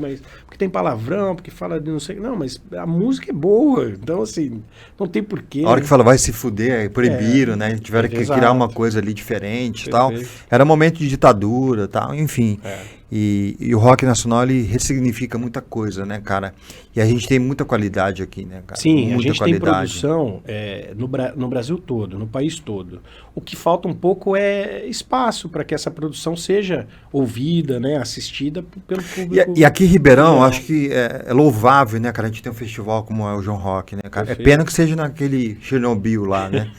mas porque tem palavrão, porque fala de não sei... Não, mas a música é boa. Então, assim, não tem porquê. A hora que fala, vai se fuder, aí proibiram, né? Tiveram que criar uma coisa ali diferente e tal. Era momento de ditadura e tal, enfim. E o rock nacional, ele ressignifica muita coisa, né, cara? E a gente tem muita qualidade aqui, né, cara? Sim, muita a gente qualidade. tem produção no Brasil todo, no país todo. O que falta um pouco é espaço para que essa produção seja ouvida, né, assistida pelo público. E aqui em Ribeirão, acho que é louvável, né, cara? A gente tem um festival como é o João Rock, né, cara? Perfeito. É pena que seja naquele Chernobyl lá, né?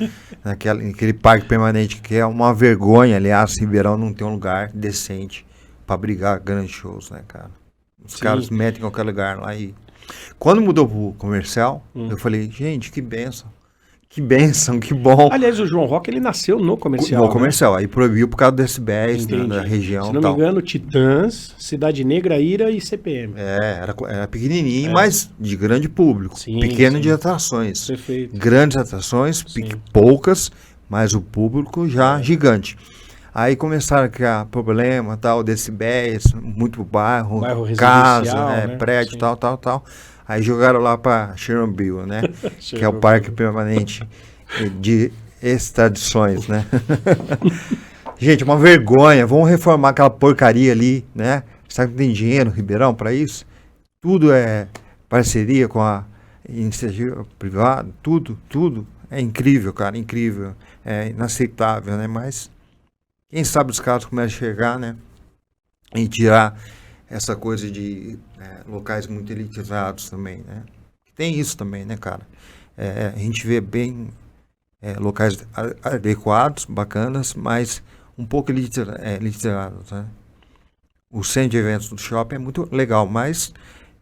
naquele parque permanente, que é uma vergonha, aliás, Ribeirão não tem um lugar decente para brigar grandes shows, né, cara? Os caras metem em qualquer lugar lá e... Quando mudou pro comercial, eu falei, gente, que bênção, que bom. Aliás, o João Rock, ele nasceu no comercial. No comercial, aí proibiu por causa do decibéis, né, da região. Se não me engano, Titãs, Cidade Negra, Ira e CPM. Era pequenininho, mas de grande público. Pequeno de atrações. Perfeito. Grandes atrações, poucas, mas o público já gigante. Aí começaram a criar problema, tal, decibéis, muito bairro casa, né? Prédio, tal. Aí jogaram lá para Chernobyl, né? Que é o parque permanente de extradições, né? Gente, uma vergonha. Vamos reformar aquela porcaria ali, né? Sabe que tem dinheiro, Ribeirão, para isso? Tudo é parceria com a iniciativa privada, tudo. É incrível, cara, incrível. É inaceitável, né? Mas... quem sabe os caras começam a chegar, né? E tirar essa coisa de locais muito elitizados também, né? Tem isso também, né, cara? A gente vê bem locais adequados, bacanas, mas um pouco elitizados, né? O centro de eventos do shopping é muito legal, mas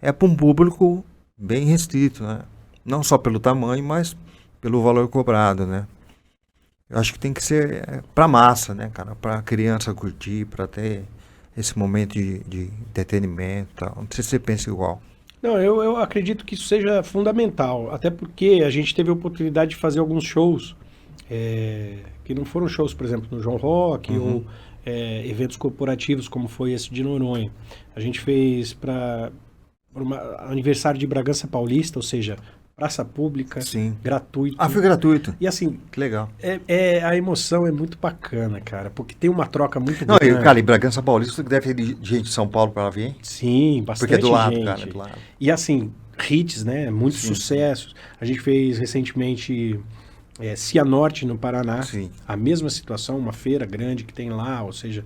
é para um público bem restrito, né? Não só pelo tamanho, mas pelo valor cobrado, né? Eu acho que tem que ser para massa, né, cara? Para criança curtir, para ter esse momento de entretenimento e tal. Não sei se você pensa igual. Não, eu acredito que isso seja fundamental. Até porque a gente teve a oportunidade de fazer alguns shows que não foram shows, por exemplo, no João Rock ou eventos corporativos como foi esse de Noronha. A gente fez para aniversário de Bragança Paulista, ou seja, praça pública, gratuito. Ah, foi gratuito. E assim, que legal. A emoção é muito bacana, cara, porque tem uma troca muito grande. Não, cara, e Bragança Paulista deve ter gente de São Paulo para vir? Sim, bastante porque é do lado, gente. Cara, é do lado. E assim, hits, né? Muitos sucessos. A gente fez recentemente Cianorte, no Paraná. Sim. A mesma situação, uma feira grande que tem lá, ou seja,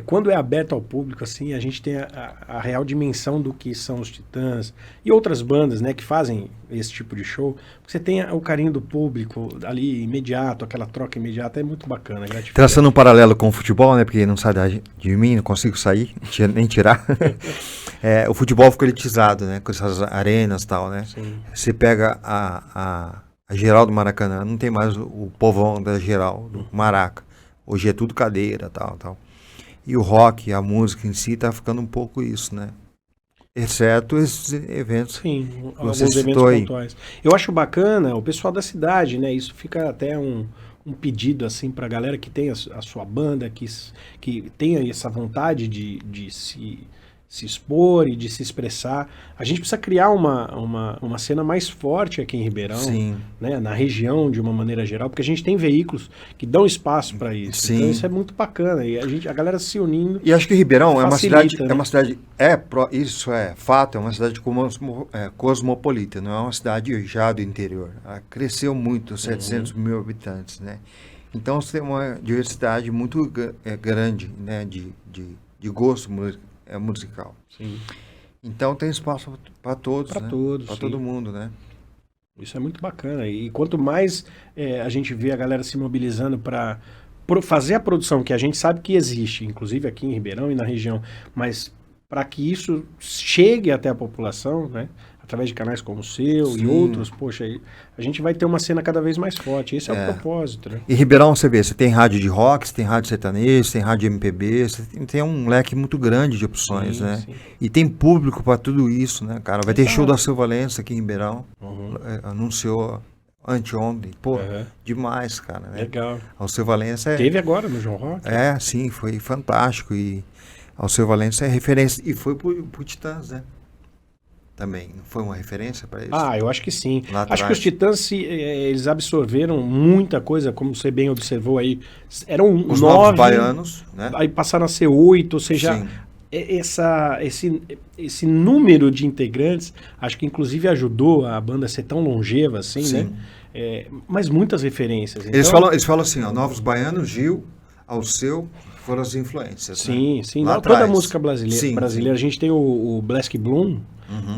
quando é aberto ao público, assim, a gente tem a real dimensão do que são os Titãs e outras bandas, né, que fazem esse tipo de show. Você tem o carinho do público ali imediato, aquela troca imediata, é muito bacana, gratificante. Traçando um paralelo com o futebol, né, porque não sai de mim, não consigo sair, nem tirar. O futebol ficou elitizado, né, com essas arenas e tal, né. Sim. Você pega a geral do Maracanã, não tem mais o povão da geral, do Maraca. Hoje é tudo cadeira, tal. E o rock, a música em si, tá ficando um pouco isso, né? Exceto esses eventos. Sim, alguns você eventos pontuais. Eu acho bacana o pessoal da cidade, né? Isso fica até um pedido, assim, pra galera que tem a sua banda, que tenha essa vontade de se expor e de se expressar. A gente precisa criar uma cena mais forte aqui em Ribeirão, né, na região de uma maneira geral, porque a gente tem veículos que dão espaço para isso. Sim. Então isso é muito bacana e a galera se unindo. E acho que Ribeirão facilita, é uma cidade, isso é fato, é uma cidade cosmopolita, não é uma cidade já do interior. Ela cresceu muito, 700 mil habitantes, né? Então você tem uma diversidade muito grande, né, de gosto musical. Sim. Então tem espaço para todos, para né? todos, para todo mundo, né? Isso é muito bacana. E quanto mais a gente vê a galera se mobilizando para fazer a produção que a gente sabe que existe, inclusive aqui em Ribeirão e na região, mas para que isso chegue até a população, né? Através de canais como o seu e outros, poxa, a gente vai ter uma cena cada vez mais forte. Esse é o propósito, né? E Ribeirão, você vê, você tem rádio de rock, você tem rádio sertanejo, você tem rádio MPB, você tem um leque muito grande de opções, né? Sim. E tem público para tudo isso, né, cara? Vai ter show da Alceu Valença aqui em Ribeirão, anunciou anteontem, pô, demais, cara, né? Legal. Alceu Valença teve agora no João Rock? Sim, foi fantástico, e Alceu Valença é referência, e foi pro Titãs, né? Também, não foi uma referência para eles? Eu acho que sim. Acho que os Titãs, eles absorveram muita coisa, como você bem observou aí. Eram os 9, novos baianos, né? Aí passaram a ser 8, ou seja, esse número de integrantes, acho que inclusive ajudou a banda a ser tão longeva assim, né? Mas muitas referências. Eles falam assim, ó, Novos Baianos, Gil, Alceu, foram as influências. Sim, né? sim. Toda a música brasileira. A gente tem o Blask Bloom,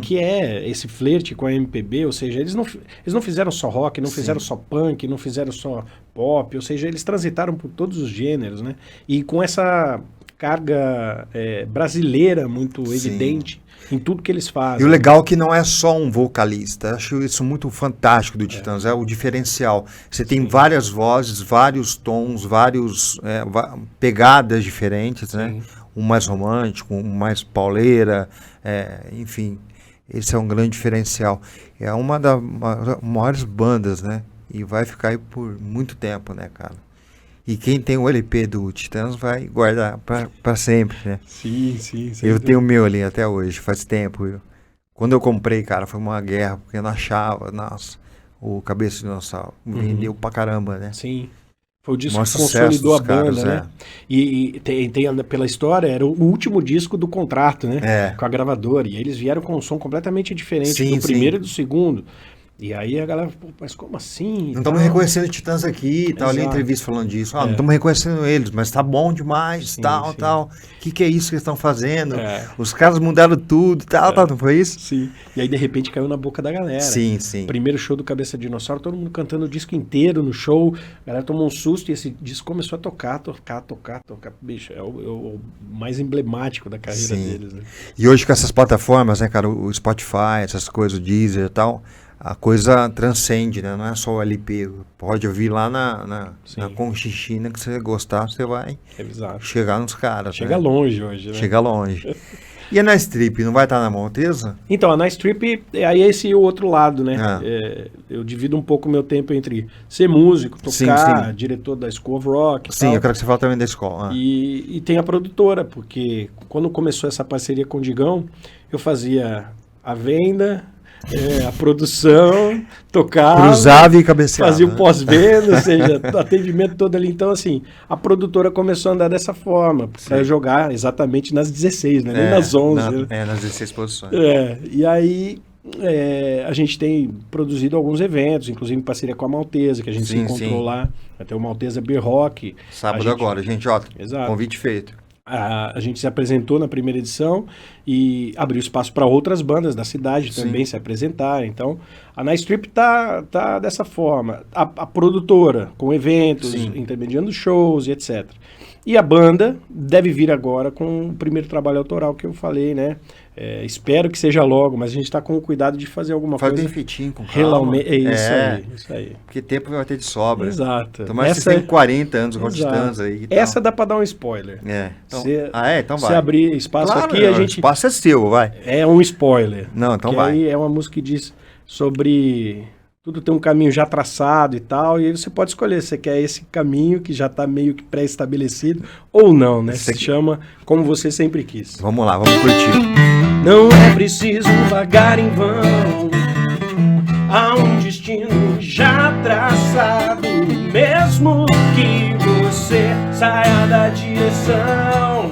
que é esse flerte com a MPB, ou seja, eles não fizeram só rock, não fizeram só punk, não fizeram só pop, ou seja, eles transitaram por todos os gêneros, né? E com essa carga brasileira muito evidente em tudo que eles fazem. E o legal é que não é só um vocalista, acho isso muito fantástico do Titãs, é o diferencial. Você tem várias vozes, vários tons, vários pegadas diferentes, né? Um mais romântico, um mais pauleira, enfim, esse é um grande diferencial. É uma das maiores bandas, né? E vai ficar aí por muito tempo, né, cara? E quem tem o LP do Titãs vai guardar para sempre, né? Sim. Eu tenho o meu ali até hoje, faz tempo. Quando eu comprei, cara, foi uma guerra, porque eu não achava, nossa, o Cabeça de Dinossauro vendeu pra caramba, né? Sim. Foi o disco que consolidou a banda, né? E tem pela história, era o último disco do contrato, né? Com a gravadora. E eeles vieram com um som completamente diferente do primeiro e do segundo. E aí a galera, mas como assim? Não estamos reconhecendo Titãs aqui, tal, ali em entrevista falando disso. Não estamos reconhecendo eles, mas tá bom demais, tal. O que é isso que eles estão fazendo? Os caras mudaram tudo, tal, não foi isso? Sim. E aí de repente caiu na boca da galera. Sim. Primeiro show do Cabeça de Dinossauro, todo mundo cantando o disco inteiro no show. A galera tomou um susto e esse disco começou a tocar. Bicho, é o mais emblemático da carreira deles, né? E hoje com essas plataformas, né, cara, o Spotify, essas coisas, o Deezer e tal, a coisa transcende, né? Não é só o LP. Pode ouvir lá na Conchichina, que você gostar, você vai chegar nos caras. Chega longe hoje, né? Chega longe. E a Nice Trip, não vai estar na Maltesa? Então, a Nice Trip, aí é esse o outro lado, né? Eu divido um pouco o meu tempo entre ser músico, tocar, diretor da School of Rock e Sim, tal. eu quero que você fale também da escola. E tem a produtora, porque quando começou essa parceria com o Digão, eu fazia a venda... a produção, tocava, cruzava e cabeceava, fazia o pós-venda, ou seja, o atendimento todo ali. Então, assim, a produtora começou a andar dessa forma, para jogar exatamente nas 16, né? Nem nas 11. Nas 16 posições. E aí, a gente tem produzido alguns eventos, inclusive em parceria com a Maltesa, que a gente se encontrou lá. Vai ter o Maltesa Beer Rock. Sábado agora, gente, ó, convite feito. A gente se apresentou na primeira edição e abriu espaço para outras bandas da cidade também se apresentarem. Então, a Nice Trip tá dessa forma. A produtora, com eventos, intermediando shows e etc. E a banda deve vir agora com o primeiro trabalho autoral que eu falei, né? Espero que seja logo, mas a gente está com o cuidado de fazer alguma coisa. Faz bem feitinho, com calma. Isso aí. Porque tempo vai ter de sobra. Exato. Tomara que você tem 40 anos com distância aí. Essa dá para dar um spoiler. Então, então vai. Se abrir espaço aqui, a gente... O espaço é seu, vai. É um spoiler. Não, então vai. Aí é uma música que diz sobre... Tudo tem um caminho já traçado e tal, e aí você pode escolher se você quer esse caminho que já está meio que pré-estabelecido ou não, né? Se chama Como Você Sempre Quis. Vamos lá, vamos curtir. Não é preciso vagar em vão, há um destino já traçado, mesmo que você saia da direção.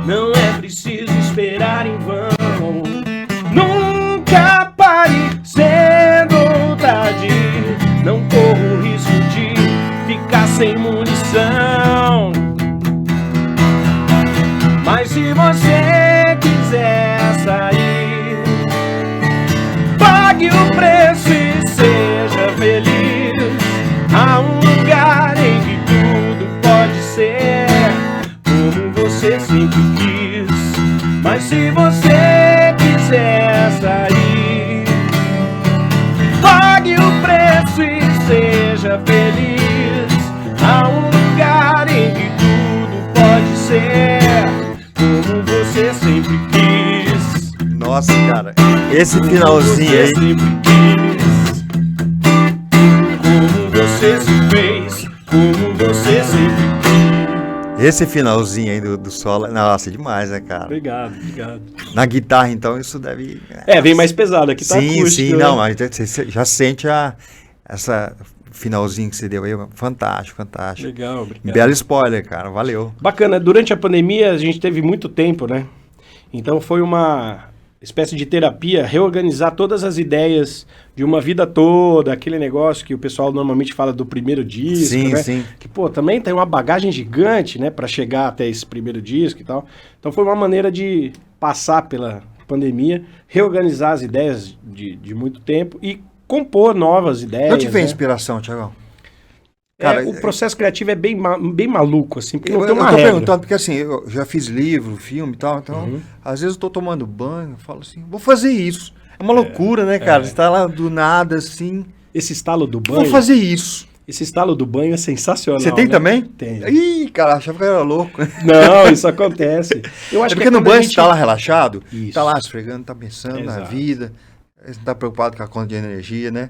Não é preciso esperar em vão, nunca pare cedo tarde. Não corra o risco de ficar sem munição. Mas se você quiser sair, pague o preço e seja feliz. Há um lugar em que tudo pode ser como você sempre quis. Mas se você quiser sair, pague o preço e seja feliz. Há um lugar em que tudo pode ser como você sempre quis. Nossa, cara, esse finalzinho aí. Como você se fez, como você sempre quis. Esse finalzinho aí do solo, nossa, é demais, né, cara? Obrigado. Na guitarra, então, isso deve... vem mais pesado, aqui tá acústico. Sim, não, mas você já sente essa finalzinho que você deu aí, fantástico. Legal, obrigado. Belo spoiler, cara, valeu. Bacana, durante a pandemia a gente teve muito tempo, né? Então foi uma espécie de terapia, reorganizar todas as ideias de uma vida toda, aquele negócio que o pessoal normalmente fala do primeiro disco, né? Sim. Que, também tem uma bagagem gigante, né, para chegar até esse primeiro disco e tal. Então foi uma maneira de passar pela pandemia, reorganizar as ideias de muito tempo e compor novas ideias. Não te fez inspiração, Thiagão? Cara, o processo criativo é bem maluco, assim, porque não tem uma regra. Eu tô perguntando, porque assim, eu já fiz livro, filme e tal, então, às vezes eu tô tomando banho, eu falo assim, vou fazer isso. É uma loucura, né, cara? Você tá lá do nada, assim... Esse estalo do banho... Vou fazer isso. Esse estalo do banho é sensacional. Você tem, né? Também? Tem. Ih, cara, achava que eu era louco. Não, isso acontece. Eu acho porque no banho você tá lá relaxado, isso. Tá lá esfregando, tá pensando na vida, você tá preocupado com a conta de energia, né?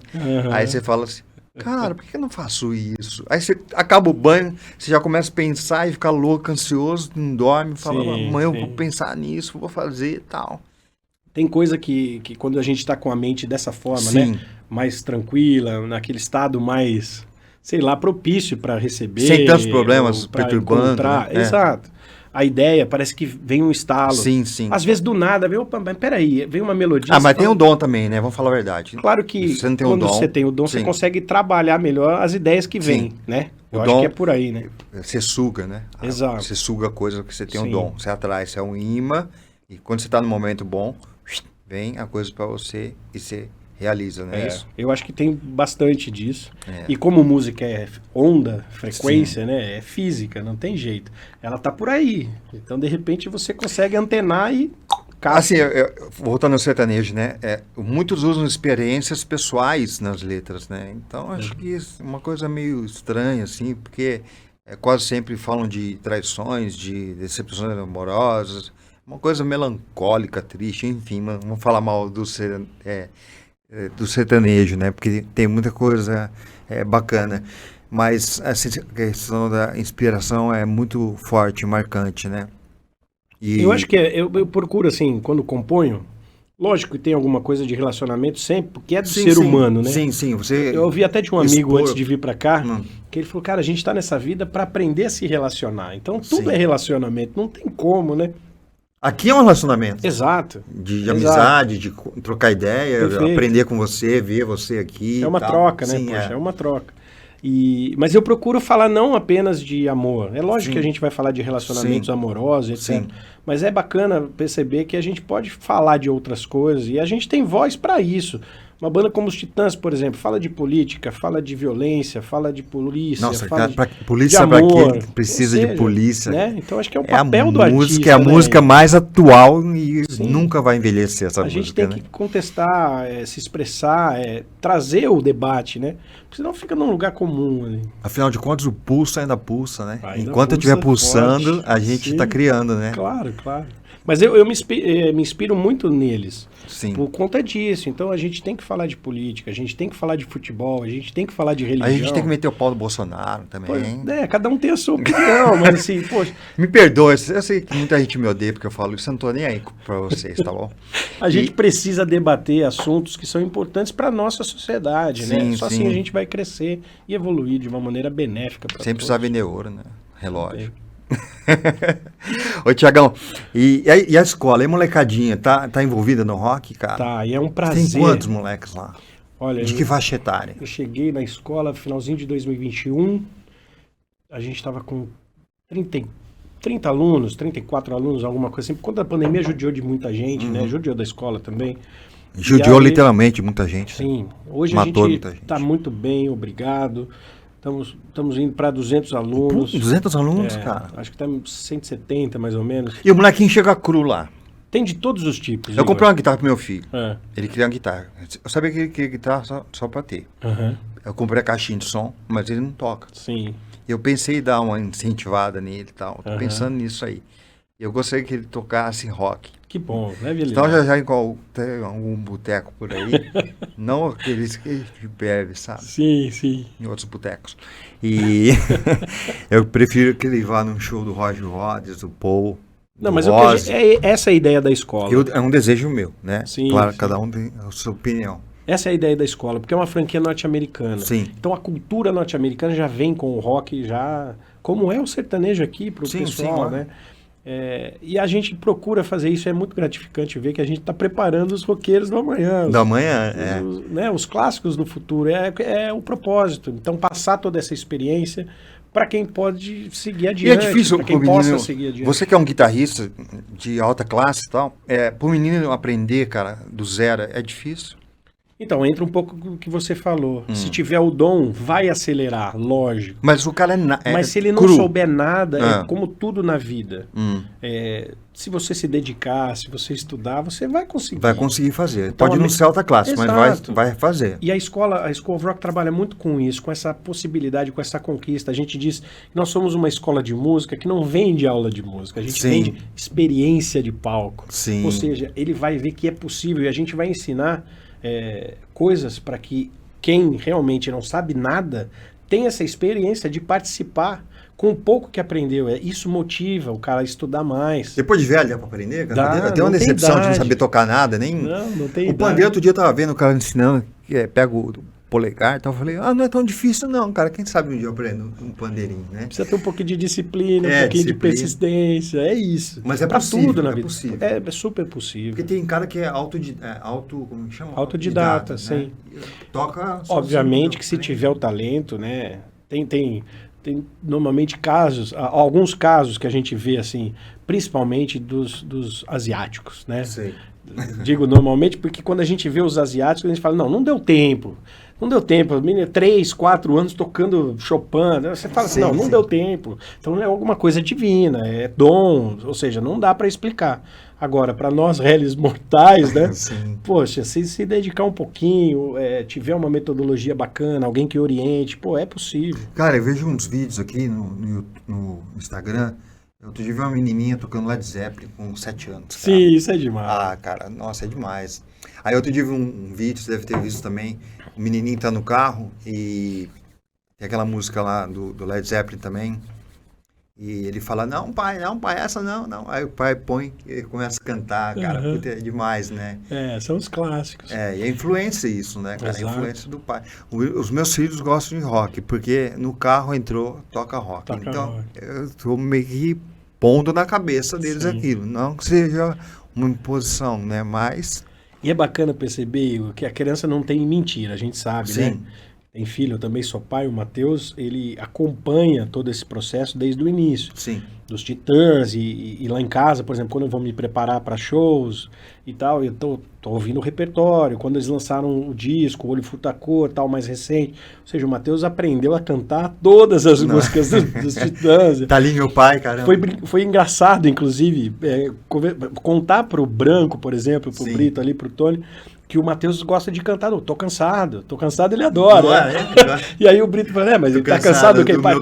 Aí você fala assim, cara, por que eu não faço isso? Aí você acaba o banho, você já começa a pensar e ficar louco, ansioso, não dorme, fala, amanhã eu vou pensar nisso, vou fazer e tal. Tem coisa que quando a gente tá com a mente dessa forma, né? Mais tranquila, naquele estado mais, sei lá, propício para receber. Sem tantos problemas perturbando. Né? Exato. A ideia, parece que vem um estalo. Sim. Às vezes do nada, vem, opa, mas peraí, vem uma melodia. Mas tem o dom também, né? Vamos falar a verdade. Claro que você não tem quando você tem o dom, você consegue trabalhar melhor as ideias que vêm, né? Eu acho que é por aí, né? Você suga, né? Exato. Você suga a coisa que você tem o dom. Você atrai, você é um imã, e quando você tá no momento bom, vem a coisa para você e você realiza, não é isso? Eu acho que tem bastante disso. E como música é onda, frequência, né? É física, não tem jeito. Ela tá por aí. Então, de repente, você consegue antenar e... Assim, voltando ao sertanejo, né? Muitos usam experiências pessoais nas letras, né? Então, acho que é uma coisa meio estranha, assim, porque quase sempre falam de traições, de decepções amorosas, uma coisa melancólica, triste, enfim, vamos falar mal do sertanejo, né? Porque tem muita coisa bacana, mas essa questão da inspiração é muito forte, marcante, né? Eu acho que eu procuro, assim, quando componho, lógico que tem alguma coisa de relacionamento sempre, porque é do ser humano, né? Sim. Eu ouvi até de um amigo antes de vir pra cá, que ele falou, cara, a gente tá nessa vida pra aprender a se relacionar. Então tudo é relacionamento, não tem como, né? Aqui é um relacionamento. Exato. De amizade, de trocar ideia, aprender com você, ver você aqui. É uma troca, né? Sim, Poxa, é uma troca. Mas eu procuro falar não apenas de amor. É lógico que a gente vai falar de relacionamentos amorosos, etc. Sim. Mas é bacana perceber que a gente pode falar de outras coisas e a gente tem voz para isso. Uma banda como os Titãs, por exemplo, fala de política, fala de violência, fala de polícia, Nossa, fala polícia de amor, pra quem precisa de polícia. Né? Então acho que é o papel do artista. É a música mais atual e nunca vai envelhecer essa música. A gente tem que contestar, se expressar, trazer o debate, né? Porque senão fica num lugar comum ali. Afinal de contas, o pulso ainda pulsa, né? Enquanto eu estiver pulsando, forte, a gente está criando, né? Claro. Mas eu me inspiro muito neles. Sim. Por conta disso. Então a gente tem que falar de política, a gente tem que falar de futebol, a gente tem que falar de religião. A gente tem que meter o pau do Bolsonaro também. Cada um tem a sua opinião, mas assim, poxa. Me perdoa, eu sei que muita gente me odeia porque eu falo isso, eu não tô nem aí pra vocês, tá bom? A gente precisa debater assuntos que são importantes para nossa sociedade, né? Só assim a gente vai crescer e evoluir de uma maneira benéfica para todos. Sempre precisa vender ouro, né? Relógio. Ô, Tiagão, e a escola, e a molecadinha, tá envolvida no rock, cara? Tá, e é um prazer. Tem quantos moleques lá? Olha, de que faixa etária? Eu cheguei na escola finalzinho de 2021, a gente estava com 30 alunos, 34 alunos, alguma coisa assim. Por conta da pandemia judiou de muita gente, né? Judiou da escola também. Judiou literalmente muita gente. Sim, hoje matou a gente está muito bem, obrigado. Estamos indo para 200 alunos. 200 alunos, cara? Acho que está 170, mais ou menos. E o molequinho chega cru lá? Tem de todos os tipos. Eu comprei uma guitarra pro meu filho. Ele queria uma guitarra. Eu sabia que ele queria guitarra só para ter. Eu comprei a caixinha de som, mas ele não toca. Sim. Eu pensei em dar uma incentivada nele e tal. Tô pensando nisso aí. Eu gostaria que ele tocasse rock. Que bom, né, Vilela? Então já tem algum boteco por aí, não aqueles que bebe, sabe? Sim. Em outros botecos. E eu prefiro que ele vá num show do Roger Waters, do Paul. Não, mas essa é a ideia da escola. É um desejo meu, né? Sim, claro, cada um tem a sua opinião. Essa é a ideia da escola, porque é uma franquia norte-americana. Sim. Então a cultura norte-americana já vem com o rock, como é o sertanejo aqui para o pessoal, né? E a gente procura fazer isso, é muito gratificante ver que a gente está preparando os roqueiros do amanhã. Os clássicos do futuro, é o propósito. Então, passar toda essa experiência para quem pode seguir adiante. E é difícil, para quem possa seguir adiante. Você que é um guitarrista de alta classe e tal, para o menino aprender, cara, do zero, é difícil? Então, entra um pouco do que você falou. Se tiver o dom, vai acelerar, lógico. Mas o cara Mas se ele não souber nada, é como tudo na vida. Se você se dedicar, se você estudar, você vai conseguir. Vai conseguir fazer. Então, pode não ser alta classe, mas vai fazer. E a School of Rock trabalha muito com isso, com essa possibilidade, com essa conquista. A gente diz que nós somos uma escola de música que não vende aula de música. A gente vende experiência de palco. Sim. Ou seja, ele vai ver que é possível e a gente vai ensinar coisas para que quem realmente não sabe nada tenha essa experiência de participar com o pouco que aprendeu. Isso motiva o cara a estudar mais. Depois de velho, dá pra aprender? Tem uma decepção de não saber tocar nada, nem... Não tem O pandeiro, outro dia eu tava vendo o cara ensinando, pega o polegar e tal, eu falei, não é tão difícil não, cara, quem sabe um dia eu aprendo um pandeirinho, né? Precisa ter um pouquinho de disciplina, um pouquinho de persistência, é isso. Mas é possível, tudo na vida. É super possível. Porque tem cara que é como chama? Autodidata, né? Sim. Toca... Obviamente que se tiver o talento, né, tem normalmente alguns casos que a gente vê assim, principalmente dos asiáticos, né? Sim. Digo normalmente porque quando a gente vê os asiáticos, a gente fala, não deu tempo. Não deu tempo. 3, 4 anos tocando Chopin. Você fala assim, não deu tempo. Então é alguma coisa divina, é dom, ou seja, não dá para explicar. Agora, para nós réis mortais, né? Poxa, se dedicar um pouquinho, tiver uma metodologia bacana, alguém que oriente, é possível. Cara, eu vejo uns vídeos aqui no Instagram. Eu tive uma menininha tocando Led Zeppelin com 7 anos. Cara. Sim, isso é demais. Ah, cara, nossa, é demais. Aí eu tive um vídeo, você deve ter visto também, o menininho tá no carro e tem aquela música lá do Led Zeppelin também. E ele fala, não, pai, essa não. Aí o pai põe e começa a cantar, cara, puta, é demais, né? São os clássicos. E a influência isso, né, cara? Exato. A influência do pai. Os meus filhos gostam de rock, porque no carro toca rock. Então, eu tô meio que pondo na cabeça deles aquilo. Não que seja uma imposição, né, mas... E é bacana perceber que a criança não tem mentira, a gente sabe, né? Tem filho, eu também sou pai, o Matheus, ele acompanha todo esse processo desde o início. Sim. Dos Titãs e lá em casa, por exemplo, quando eu vou me preparar para shows e tal, eu tô ouvindo o repertório. Quando eles lançaram o disco, o Olho Furtacor, tal, mais recente. Ou seja, o Matheus aprendeu a cantar todas as músicas dos Titãs. Tá ali meu pai, caramba. Foi engraçado, inclusive, contar pro Branco, por exemplo, pro Brito ali, pro Tony, que o Matheus gosta de cantar. Tô cansado, ele adora. E aí o Brito fala, mas ele tá cansado do que pai?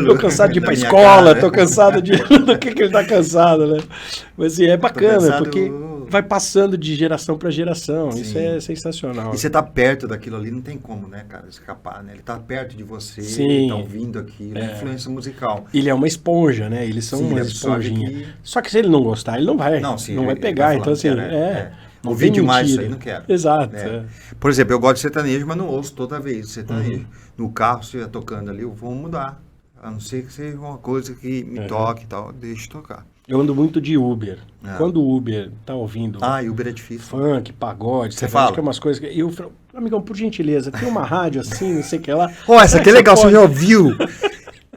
Tô cansado de ir pra escola, tô cansado de... do que ele tá cansado, né? Mas assim, é bacana, porque vai passando de geração para geração. Isso é sensacional. E você tá perto daquilo ali, não tem como, né, cara, escapar, né? Ele tá perto de você, ele tá ouvindo aquilo, influência musical. Ele é uma esponja, né? Eles são uma esponjinha. Só que se ele não gostar, ele não vai pegar. Então, assim, ouvi demais isso aí, não quero. Exato. Por exemplo, eu gosto de sertanejo, mas não ouço toda vez sertanejo. No carro, se estiver tocando ali, eu vou mudar. A não ser que seja uma coisa que me toque e tal, deixe tocar. Eu ando muito de Uber. Quando o Uber tá ouvindo... Uber é difícil. Funk, pagode, você fala? Que é umas coisas que... Eu falo, amigão, por gentileza, tem uma rádio assim, não sei o que lá. Essa aqui é legal, você já ouviu?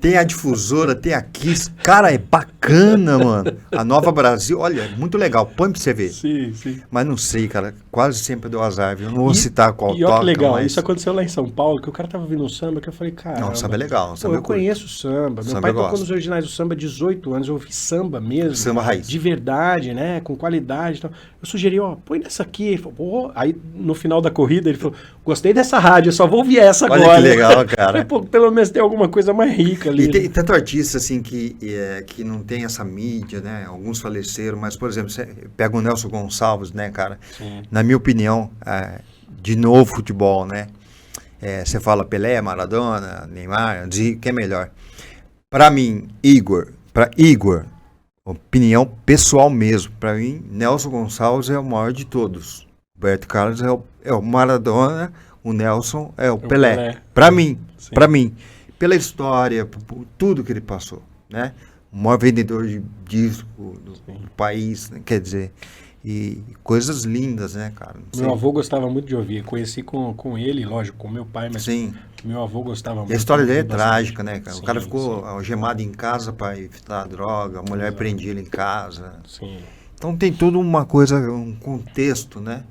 Tem a difusora, tem a Kiss. Cara, é bacana, mano. A Nova Brasil, olha, muito legal. Põe pra você ver. Sim. Mas não sei, cara. Quase sempre deu azar, viu? Eu não vou citar qual toca. E olha que legal, isso aconteceu lá em São Paulo, que o cara tava ouvindo um samba, que eu falei, cara... Não, samba é legal. Eu conheço samba. Meu pai tocou nos originais do samba há 18 anos. Eu ouvi samba mesmo. Samba raiz. De verdade, né? Com qualidade e tal. Eu sugeri, põe nessa aqui. Ele falou, aí, no final da corrida, ele falou, gostei dessa rádio, eu só vou ouvir essa agora. Olha que legal, cara. Falei, pelo menos tem alguma coisa mais rica ali. E tem tanto artista, assim, que não tem essa mídia, né? Alguns faleceram, mas, por exemplo, você pega o Nelson Gonçalves, né, cara? Sim. Na minha opinião, de novo futebol, né? Você fala Pelé, Maradona, Neymar, quem é melhor? Para mim, Igor, opinião pessoal mesmo, para mim, Nelson Gonçalves é o maior de todos. Roberto Carlos é o Maradona, o Nelson é o Pelé. Para mim, pela história, por tudo que ele passou, né? O maior vendedor de disco do país, né? Quer dizer, e coisas lindas, né, cara? Meu avô gostava muito de ouvir, conheci com ele, lógico, com meu pai, mas meu avô gostava muito. E a história dele é trágica, né, cara? O cara ficou algemado em casa para evitar droga, a mulher prendia ele em casa. Sim. Então tem tudo uma coisa, um contexto, né?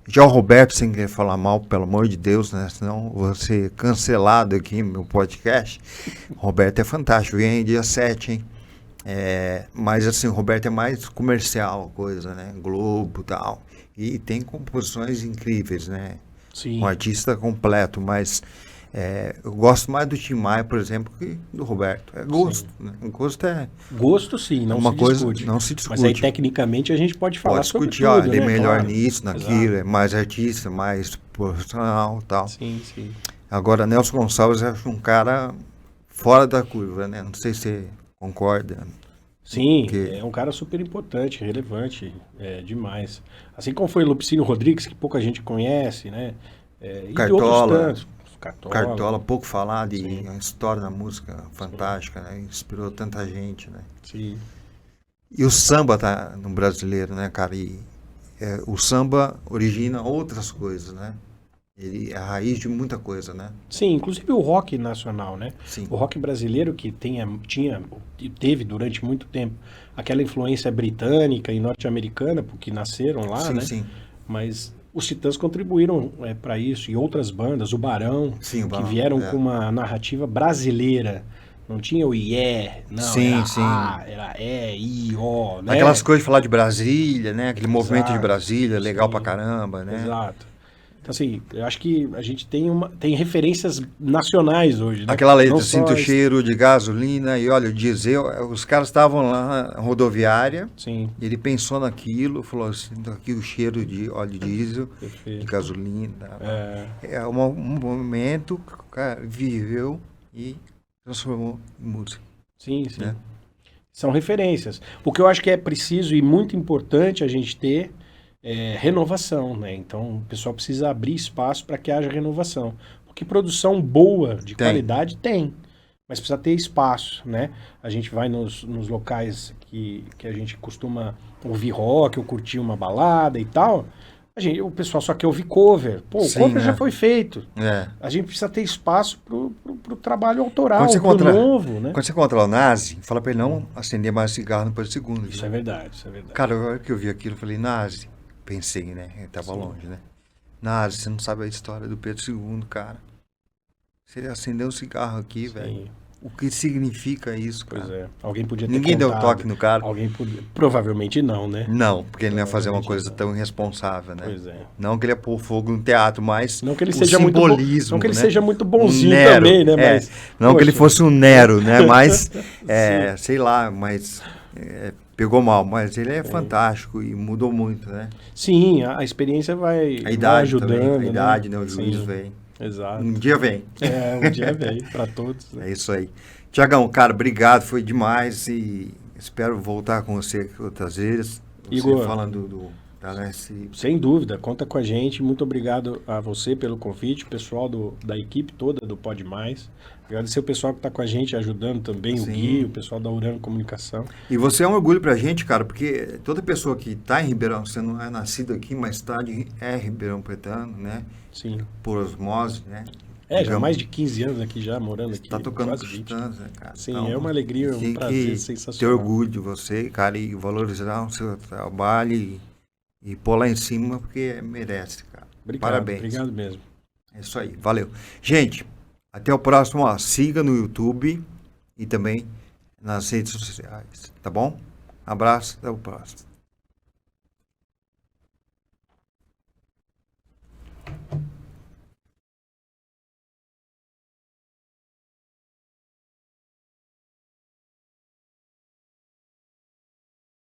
Já o Roberto, sem querer falar mal, pelo amor de Deus, né? Senão vou ser cancelado aqui no meu podcast. O Roberto é fantástico, vem aí dia 7, hein? Mas assim, o Roberto é mais comercial, coisa, né? Globo e tal. E tem composições incríveis, né? Sim. Um artista completo, mas eu gosto mais do Tim Maia, por exemplo, que do Roberto. É gosto, né? Gosto, sim, não se discute. Não se discute. Mas aí, tecnicamente, a gente pode falar sobre tudo, ele é melhor claro. nisso, naquilo, é mais artista, mais profissional e tal. Sim. Agora, Nelson Gonçalves eu acho um cara fora da curva, né? Não sei se você concorda. Sim, é um cara super importante, relevante, demais. Assim como foi Lupicínio Rodrigues, que pouca gente conhece, né? E Cartola. Outros tantos. Cartola, pouco falado, e uma história da música fantástica, né? Inspirou tanta gente, né? Sim. E o samba tá no brasileiro, né, cara? E o samba origina outras coisas, né? Ele é a raiz de muita coisa, né? Sim, inclusive o rock nacional, né? Sim. O rock brasileiro que teve durante muito tempo aquela influência britânica e norte-americana, porque nasceram lá, né? Sim. Mas Os Titãs contribuíram para isso, e outras bandas, o Barão, Sim, o Barão, que vieram com uma narrativa brasileira. Não tinha o IE, não, sim, era sim. A, era E, I, O, né? Aquelas coisas de falar de Brasília, né? Aquele movimento de Exato, Brasília, legal sim. pra caramba, né? Exato. Então, assim, eu acho que a gente tem referências nacionais hoje, né? Aquela letra, Não só sinto o cheiro de gasolina e olha o diesel. Os caras estavam lá na rodoviária, Sim, ele pensou naquilo, falou assim, sinto aqui o cheiro de óleo diesel, de perfeito. gasolina. É um momento que o cara viveu e transformou em música. Sim, sim. Né? São referências. O que eu acho que é preciso e muito importante a gente ter é renovação, né? Então, o pessoal precisa abrir espaço para que haja renovação. Porque produção boa, de qualidade, tem. Mas precisa ter espaço, né? A gente vai nos locais que a gente costuma ouvir rock, ou curtir uma balada e tal. O pessoal só quer ouvir cover. Pô, o cover já foi feito. A gente precisa ter espaço pro trabalho autoral, pro novo, né? Quando você encontra o Nazi, fala pra ele não acender mais cigarro depois do segundo. Isso é verdade, isso é verdade. Cara, na hora que eu vi aquilo, eu falei, Nazi, pensei, né? Ele tava longe, né? Nazi, você não sabe a história do Pedro II, cara. Você acendeu um cigarro aqui, velho. O que significa isso, cara? Pois é. Alguém podia ter Ninguém contado. deu toque no cara. Alguém podia... Provavelmente não, né? Não, porque ele não ia fazer uma coisa tão irresponsável, né? Pois é. Não que ele ia pôr fogo no teatro, mas não que ele o seja simbolismo, não que ele né? seja muito bonzinho Nero, também, né? Mas, não poxa. que ele fosse um Nero, né? Mas, sei lá, mas pegou mal. Mas ele é fantástico e mudou muito, né? Sim, a experiência vai ajudando. Também, a idade, né? O Sim. juízo vem. Exato. Um dia vem. Um dia vem, para todos. Né? É isso aí. Tiagão, cara, obrigado, foi demais e espero voltar com você outras vezes. Você Igor, falando da Leste. Sem dúvida, conta com a gente. Muito obrigado a você pelo convite, o pessoal da equipe toda do Pode Mais. Agradecer o pessoal que está com a gente ajudando também, o Gui, o pessoal da Urano Comunicação. E você é um orgulho pra gente, cara, porque toda pessoa que está em Ribeirão, você não é nascido aqui, mas é Ribeirão Pretano, né? Sim. Por osmose, né? Já há mais de 15 anos aqui já, morando aqui. Tá tocando quase 20. né, cara? Sim, então, é uma alegria, um prazer sensacional. Ter orgulho de você, cara, e valorizar o seu trabalho e pôr lá em cima, porque merece, cara. Obrigado, parabéns. Obrigado mesmo. É isso aí, valeu. Gente, até o próximo, ó, siga no YouTube e também nas redes sociais, tá bom? Abraço, até o próximo.